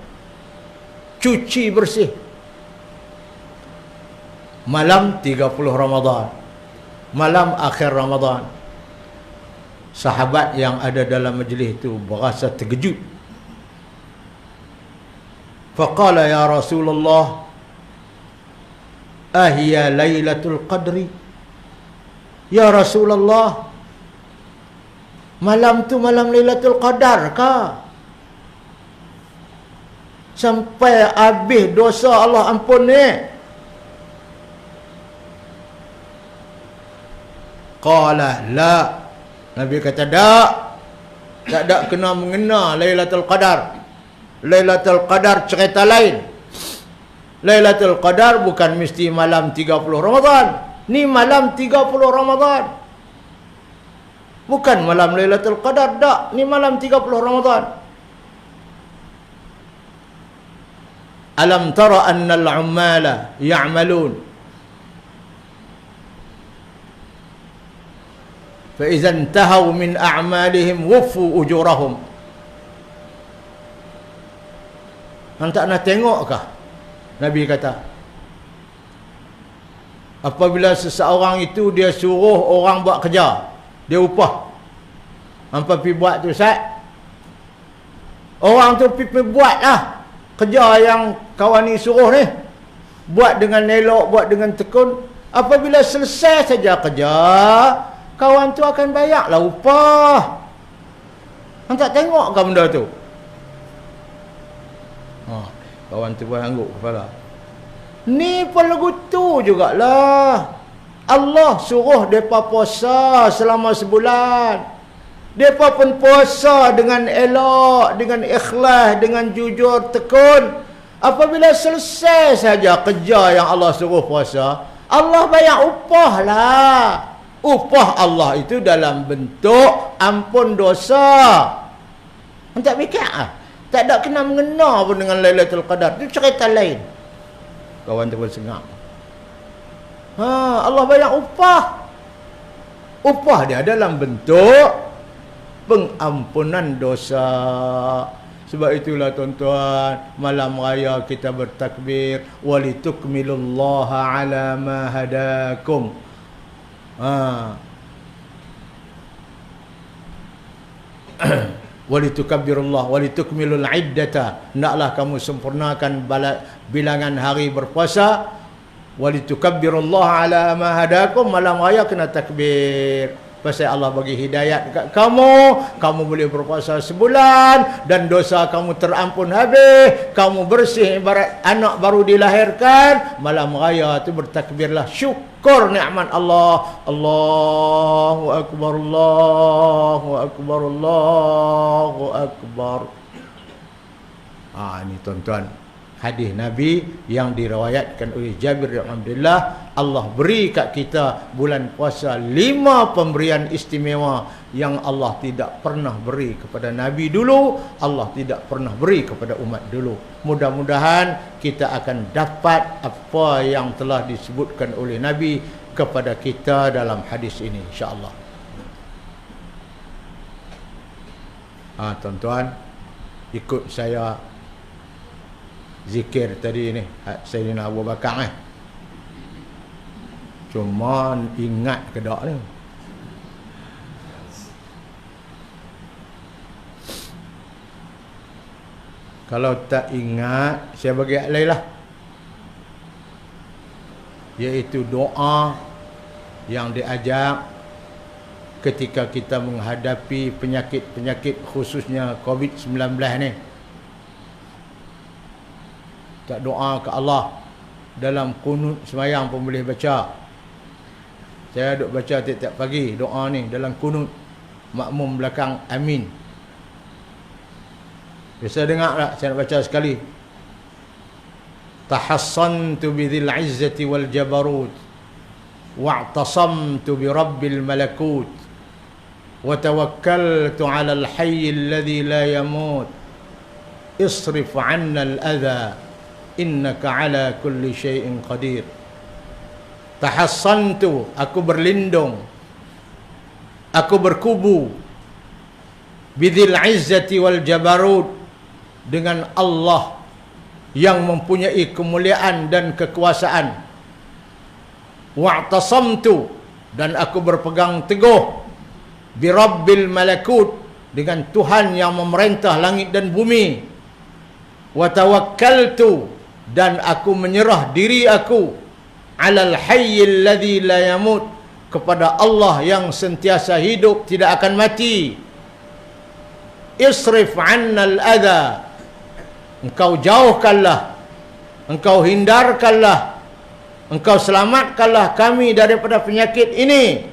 cuci bersih. Malam 30 Ramadan, malam akhir Ramadan, sahabat yang ada dalam majlis itu berasa terkejut. Faqala ya Rasulullah, ahiya Lailatul Qadri? Ya Rasulullah, malam tu malam Lailatul Qadar kah? Sampai habis dosa Allah ampun ni. Qala la, Nabi kata tak ada kena mengena Lailatul Qadar. Lailatul Qadar cerita lain. Lailatul Qadar bukan mesti malam 30 Ramadan. Ni malam 30 Ramadan. Bukan malam Lailatul Qadar, tak. Ni malam 30 Ramadan. Alam tara annal ummala ya'malun fa idza intahaw min a'malihim wuffu ujurahum. Hang tak nak tengokkah? Nabi kata, apabila seseorang itu dia suruh orang buat kerja, dia upah. Hampa pergi buat tu, Ustaz. Orang tu pergi buat lah kerja yang kawan ni suruh ni. Buat dengan elok, buat dengan tekun. Apabila selesai saja kerja, kawan tu akan bayar lah upah. Hang tak tengok ke benda tu? Kawan tu pun angguk kepala. Ni pun lagu tu jugalah. Allah suruh mereka puasa selama sebulan. Mereka pun puasa dengan elok, dengan ikhlas, dengan jujur, tekun. Apabila selesai saja kerja yang Allah suruh puasa, Allah bayar upah lah. Upah Allah itu dalam bentuk ampun dosa. Tak fikir lah. Tak ada kena mengena pun dengan Lailatul Qadar. Itu cerita lain. Kawan tu pun sengak. Allah bayar upah. Upah dia dalam bentuk pengampunan dosa. Sebab itulah tuan-tuan, malam raya kita bertakbir, walitukmilullaha ala ma hadakum. walitukabbirullah walitukmilul iddata, naklah kamu sempurnakan bilangan hari berpuasa, walitukabbirullah ala ma hadakum, malam raya kena takbir pasal Allah bagi hidayat dekat kamu boleh berpuasa sebulan dan dosa kamu terampun habis, kamu bersih ibarat anak baru dilahirkan. Malam raya tu bertakbirlah, syukur nikmat Allah. Allahu akbar, Allahu akbar, Allahu akbar. Ini tuan-tuan, hadis Nabi yang diriwayatkan oleh Jabir bin Abdullah. Allah beri kat kita bulan puasa 5 pemberian istimewa yang Allah tidak pernah beri kepada Nabi dulu, Allah tidak pernah beri kepada umat dulu. Mudah-mudahan kita akan dapat apa yang telah disebutkan oleh Nabi kepada kita dalam hadis ini, insya-Allah. Tuan-tuan, ikut saya zikir tadi ni Sayyidina Abu Bakar Cuma ingat ke tak ni? Kalau tak ingat, saya bagi lain lah, iaitu doa yang diajak ketika kita menghadapi penyakit-penyakit khususnya COVID-19 ni. Tak doa ke Allah dalam kunut sembahyang pun boleh baca. Saya duk baca tiap-tiap pagi doa ni dalam kunut, makmum belakang amin. Biasa dengar tak? Saya nak baca sekali. Tahassantu bidhil izzati wal jabarut wa'tasamtu bi rabbil malakut wa tawakkaltu 'ala al hayy alladhi la yamut isrif 'anna al adha innaka 'ala kulli syai'in qadir. Tahassantu, aku berlindung, aku berkubu, bidhil izzati wal jabarut, dengan Allah yang mempunyai kemuliaan dan kekuasaan. Wa'tasamtu, dan aku berpegang teguh, bi rabbil malakut, dengan Tuhan yang memerintah langit dan bumi. Wa tawakkaltu, dan aku menyerah diri aku, alal hayyil ladzi la yamut, kepada Allah yang sentiasa hidup, tidak akan mati. Isrif 'annal adha, engkau jauhkanlah, engkau hindarkanlah, engkau selamatkanlah kami daripada penyakit ini.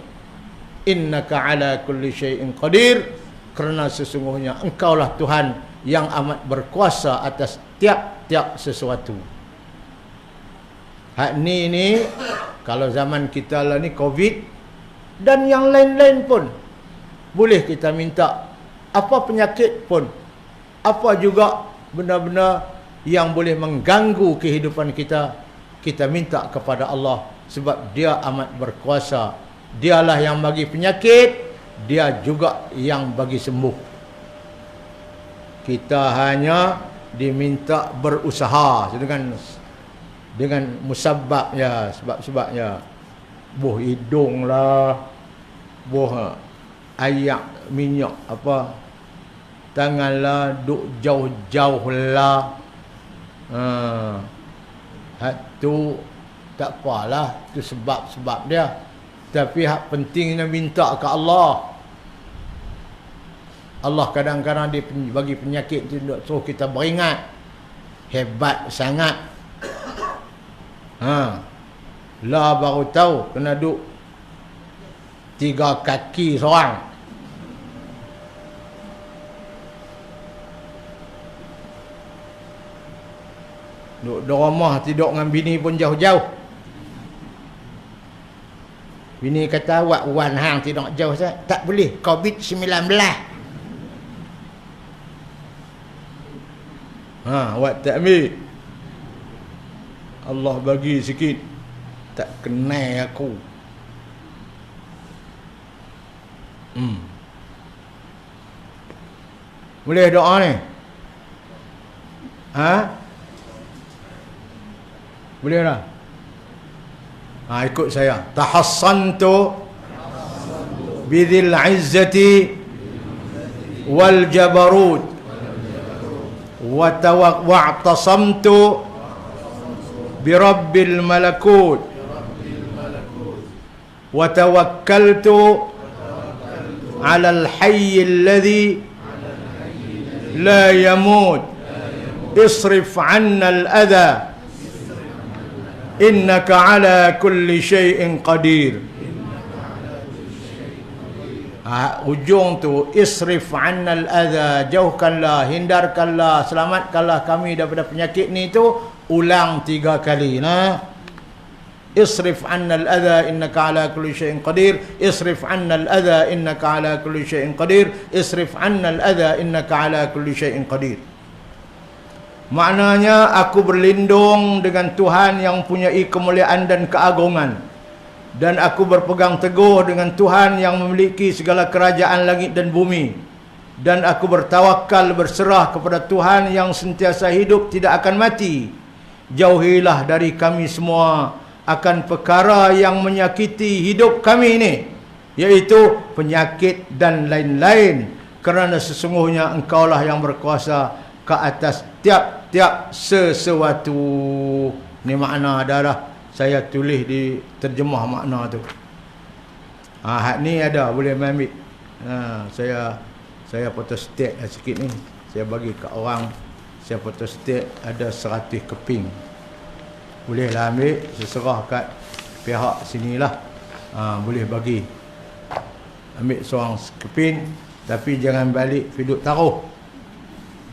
Innaka 'ala kulli syai'in qadir, kerana sesungguhnya engkaulah Tuhan yang amat berkuasa atas tiap-tiap sesuatu. Hak ni kalau zaman kita lah ni COVID dan yang lain-lain pun boleh kita minta, apa penyakit pun, apa juga benda-benda yang boleh mengganggu kehidupan kita, kita minta kepada Allah, sebab Dia amat berkuasa. Dialah yang bagi penyakit, Dia juga yang bagi sembuh. Kita hanya diminta berusaha dengan musabbabnya, sebab-sebabnya. Buh hidung lah, buh ayak minyak apa, tanganlah duk jauh-jauh lah. Tu tak apalah, tu sebab-sebab dia. Tapi hak pentingnya minta ke Allah. Allah kadang-kadang dia bagi penyakit tu suruh kita beringat, hebat sangat. Lah baru tahu kena duk 3 kaki seorang. Duk di rumah tidur dengan bini pun jauh-jauh. Bini kata, awak wan hang tidur jauh saya. Tak boleh, COVID-19. Awak tak ambil. Allah bagi sikit, tak kenal aku. Boleh doa ni? Boleh tak? Ikut saya. Tahassantu bidhil izzati wal jabarut wa'tasamtu bi rabbil malakut wa tawakkaltu 'alal hayyil ladzi la yamut isrif 'anna al-adha innaka 'ala kulli syai'in qadir. Ujung tu isrif 'anna al-adha, jauhkanlah, hindarkanlah, selamatkanlah kami daripada penyakit ni tu, ulang 3 kali. Nah, isrif 'anna al-adha innaka 'ala kulli syai'in qadir, isrif 'anna al-adha innaka 'ala kulli syai'in qadir, isrif 'anna al-adha innaka 'ala kulli syai'in qadir. Maknanya aku berlindung dengan Tuhan yang mempunyai kemuliaan dan keagungan, dan aku berpegang teguh dengan Tuhan yang memiliki segala kerajaan langit dan bumi, dan aku bertawakal berserah kepada Tuhan yang sentiasa hidup tidak akan mati. Jauhilah dari kami semua akan perkara yang menyakiti hidup kami ini, yaitu penyakit dan lain-lain, kerana sesungguhnya Engkaulah yang berkuasa ke atas tiap-tiap sesuatu. Ni makna adalah saya tulis di terjemah makna tu. Hak ni ada, boleh ambil. Saya photostat sikit ni. Saya bagi kat orang. Saya photostat ada 100 keping. Bolehlah ambil, saya serah kat pihak sinilah. Boleh bagi. Ambil seorang keping, tapi jangan balik hidup taruh.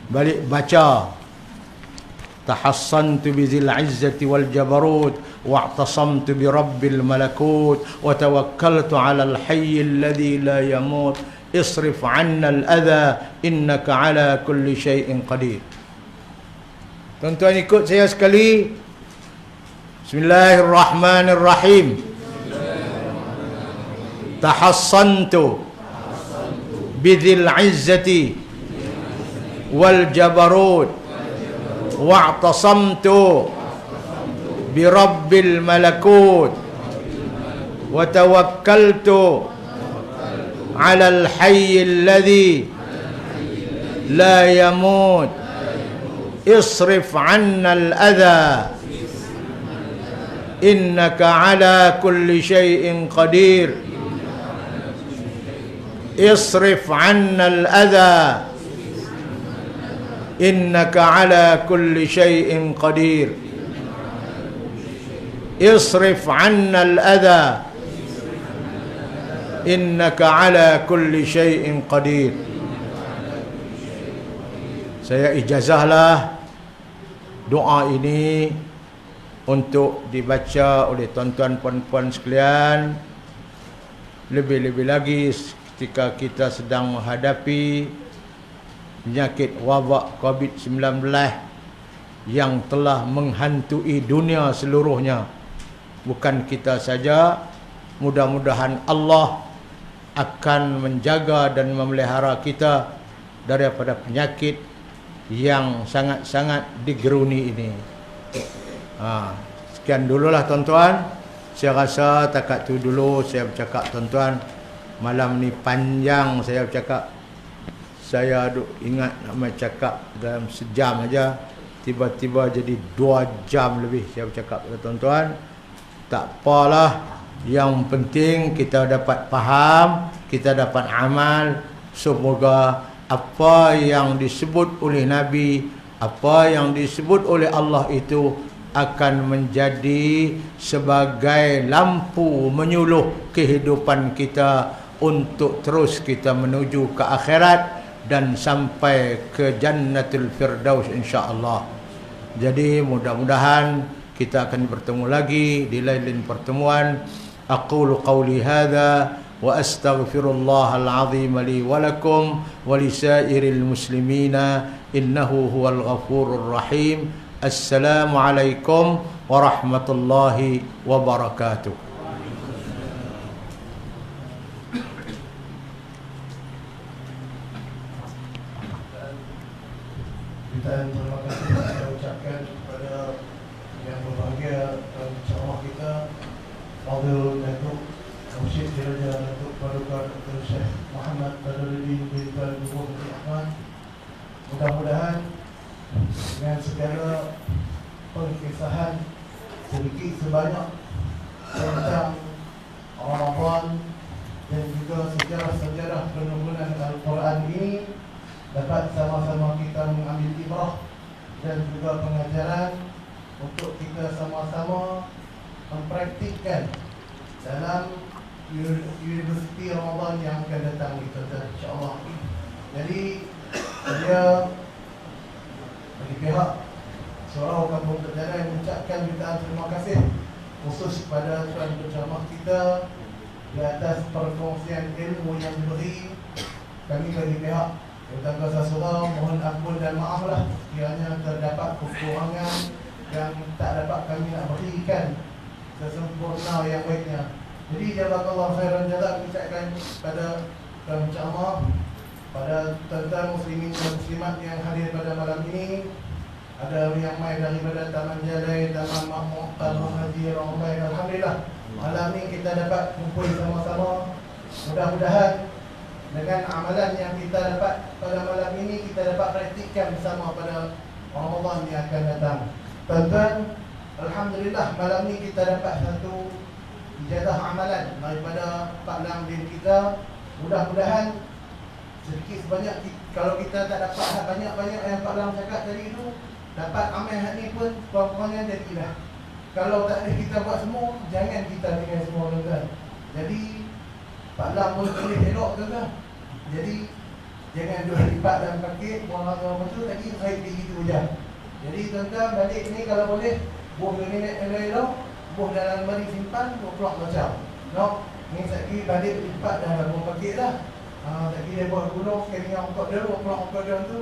Balik baca. Tahassantu bizil izzati wal jabarut wa'tasamtu bi rabbil malakut wa tawakkaltu 'alal hayyil ladzi la yamut isrif 'anna al-adha innaka 'ala kulli syai'in qadir. Tuan-tuan ikut saya sekali. Bismillahirrahmanirrahim. Tahassantu bizil izzati wal jabarut wa'tasamtu bi rabbil malakut wa tawakkaltu 'alal hayyil ladzi la yamut isrif 'anna al-adha innaka 'ala kulli syai'in qadir. Isrif 'anna al-adha innaka 'ala kulli syai'in qadir. Isrif 'anna al-adha innaka 'ala kulli syai'in qadir. Saya ijazahlah doa ini untuk dibaca oleh tuan-tuan puan-puan sekalian, lebih-lebih lagi ketika kita sedang menghadapi penyakit wabak COVID-19 yang telah menghantui dunia seluruhnya. Bukan kita saja, mudah-mudahan Allah akan menjaga dan memelihara kita daripada penyakit yang sangat-sangat digeruni ini. Sekian dululah tuan-tuan. Saya rasa takat tu dulu saya bercakap tuan-tuan. Malam ni panjang saya bercakap. Saya duk ingat nak bercakap dalam sejam aja, tiba-tiba jadi 2 jam lebih saya bercakap kepada tuan-tuan. Tak apalah, yang penting kita dapat faham, kita dapat amal. Semoga apa yang disebut oleh Nabi, apa yang disebut oleh Allah itu akan menjadi sebagai lampu menyuluh kehidupan kita untuk terus kita menuju ke akhirat dan sampai ke Jannatul Firdaus insya-Allah. Jadi mudah-mudahan kita akan bertemu lagi di lain pertemuan. Aqulu qawli hadza wa astaghfirullahal azim li wa lakum wa lisairil muslimina innahu huwal ghafurur rahim. Assalamualaikum warahmatullahi wabarakatuh. Dan terima kasih saya ucapkan kepada yang berbahagia dan ceramah kita, Fadil Datuk Mursyid Diraja Datuk Paduka Dr. Syekh Muhammad Badruddin bin Abdul Ahmad. Mudah-mudahan dengan segala pengkisahan sedikit sebanyak tentang Ramadan dan juga sejarah-sejarah penurunan Al-Quran ini dapat sama-sama kita mengambil ibrah dan juga pengajaran untuk kita sama-sama mempraktikkan dalam Universiti Ramadan yang akan datang insya-Allah. Jadi saya bagi pihak Surau Kampung Terjadi mengucapkan jutaan terima kasih khusus kepada tuan penceramah kita di atas perkongsian ilmu yang diberi. Kami bagi pihak Tetangga Surau mohon ampun dan maaflah kiranya terdapat kekurangan yang tak dapat kami nak berikan sesempurna yang baiknya. Jadi jazakallahu khairan jazak ucapkan pada tuan penceramah, pada tuan-tuan muslimin dan muslimat yang hadir pada malam ini. Ada yang mai daripada Taman Jalai, Taman Mahmud, Taman Haji Ramai. Alhamdulillah malam ini kita dapat kumpul sama-sama. Mudah-mudahan dengan amalan yang kita dapat pada malam ini kita dapat praktikkan bersama pada Ramadan yang akan datang. Tuan-tuan, alhamdulillah malam ini kita dapat satu ijazah amalan daripada Pak Lamdin kita. Mudah-mudahan sedikit sebanyak kalau kita tak dapat banyak-banyak yang Pak Lam cakap tadi itu, dapat amal hari ni pun kurang-kurangnya jadilah. Kalau tak ada kita buat semua, jangan kita dengan semua tuan-tuan. Jadi Pak Lam pun boleh elok tuan-tuan. Jadi jangan dua lipat dalam paket, buang apa tu tadi saya begitu je. Jadi tuan-tuan balik ni kalau boleh buah nenek elok, buah dalam lemari simpan, buah keluar macam. No, ni saya balik lipat dalam buah paket dah. Tak kira buah gunung sekali yang angkut dia, buah keluar angkut dia tu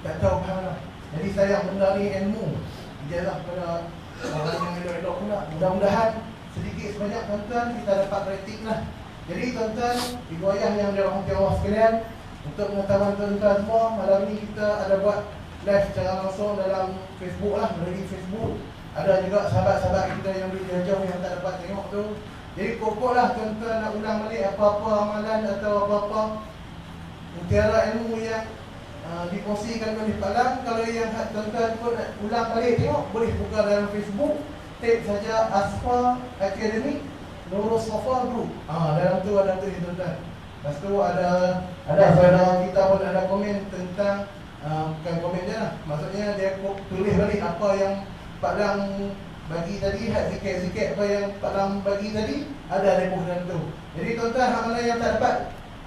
tak tahu macam mana. Jadi saya benda ni ilmu ijazah pada orang yang elok-elok pula. Mudah-mudahan sedikit sebanyak tuan-tuan kita dapat praktiklah. Jadi tuan-tuan, ibu ayah yang dirahmati Allah sekalian, untuk pengetahuan tuan-tuan semua, malam ni kita ada buat live secara langsung dalam Facebook lah, melalui Facebook. Ada juga sahabat-sahabat kita yang jauh yang tak dapat tengok tu. Jadi pokoklah tuan-tuan nak ulang balik apa-apa amalan atau apa-apa mutiara ilmu yang dikongsikan oleh Pak Lam. Kalau yang tuan-tuan pun nak ulang balik tengok, boleh buka dalam Facebook, tag saja Asfa Academy Nurul Safa Group. Dalam tu ada tu tuan-tuan. Lepas tu ada saudara kita pun ada komen tentang bukan komen je lah, maksudnya dia tulis balik apa yang Pak Lam bagi tadi, zikir-zikir apa yang Pak Lam bagi tadi, ada rebuh dalam tu. Jadi tuan-tuan, hak mana yang tak dapat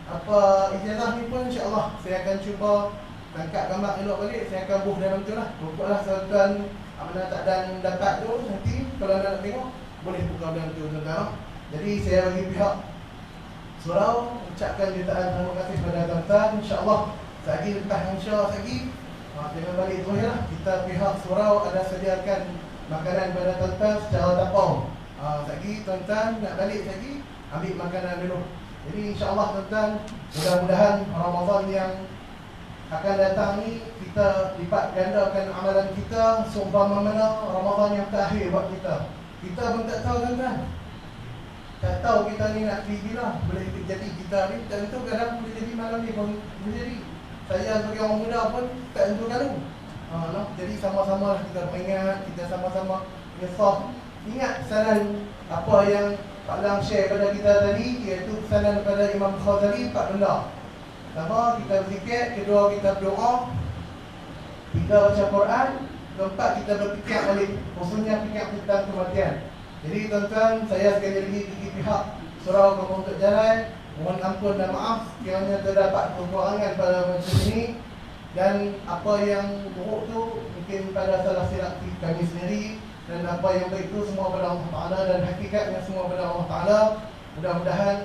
apa ijazah ni pun insya-Allah saya akan cuba tangkap gambar elok balik, saya akan buh dalam tu lah. Pokoklah tuan-tuan, hak mana tak dan dapat tu nanti kalau nak tengok boleh buka dalam tu tuan-tuan. Jadi saya bagi pihak Surau ucapkan jutaan terima kasih kepada tuan-tuan. InsyaAllah lagi lepas insya lagi jangan balik tu lah. Kita pihak Surau ada sediakan makanan pada tuan-tuan secara tapau. Lagi tuan-tuan nak balik lagi ambil makanan dulu. Jadi insyaAllah tuan-tuan, mudah-mudahan Ramadan yang akan datang ni kita lipat gandakan amalan kita seumpama mana Ramadan yang terakhir buat kita. Kita pun tak tahu tuan-tuan. Tak tahu kita ni nak pergi bila boleh jadi kita ni, tak tentu kadang boleh jadi malam ni pun boleh jadi. Saya sebagai orang muda pun tak tentu kalau. Jadi sama-sama lah kita peringat, kita sama-sama insaf. Ingat pesanan apa yang Pak Lam share pada kita tadi, iaitu pesanan daripada Imam Ghazali, 4 benda. Pertama, kita berzikir. Kedua, kita berdoa. 3, baca Quran. 4, kita berfikir balik, khususnya fikir tentang kematian. Jadi tuan-tuan, saya sekali lagi bagi pihak Surau Kampung Tok Jalan mohon ampun dan maaf kiranya terdapat kekurangan pada majlis ini, dan apa yang buruk tu mungkin pada salah silap kami sendiri, dan apa yang baik itu semua pada Allah Ta'ala, dan hakikatnya semua pada Allah Ta'ala. Mudah-mudahan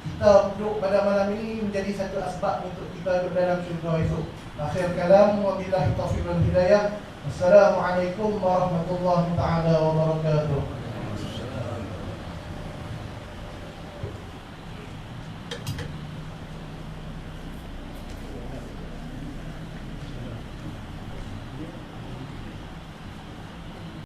kita duduk pada malam ini menjadi satu asbab untuk kita duduk dalam syurga esok. Akhir kalam, wabillahi taufiq wal hidayah. Assalamualaikum warahmatullahi taala wabarakatuh.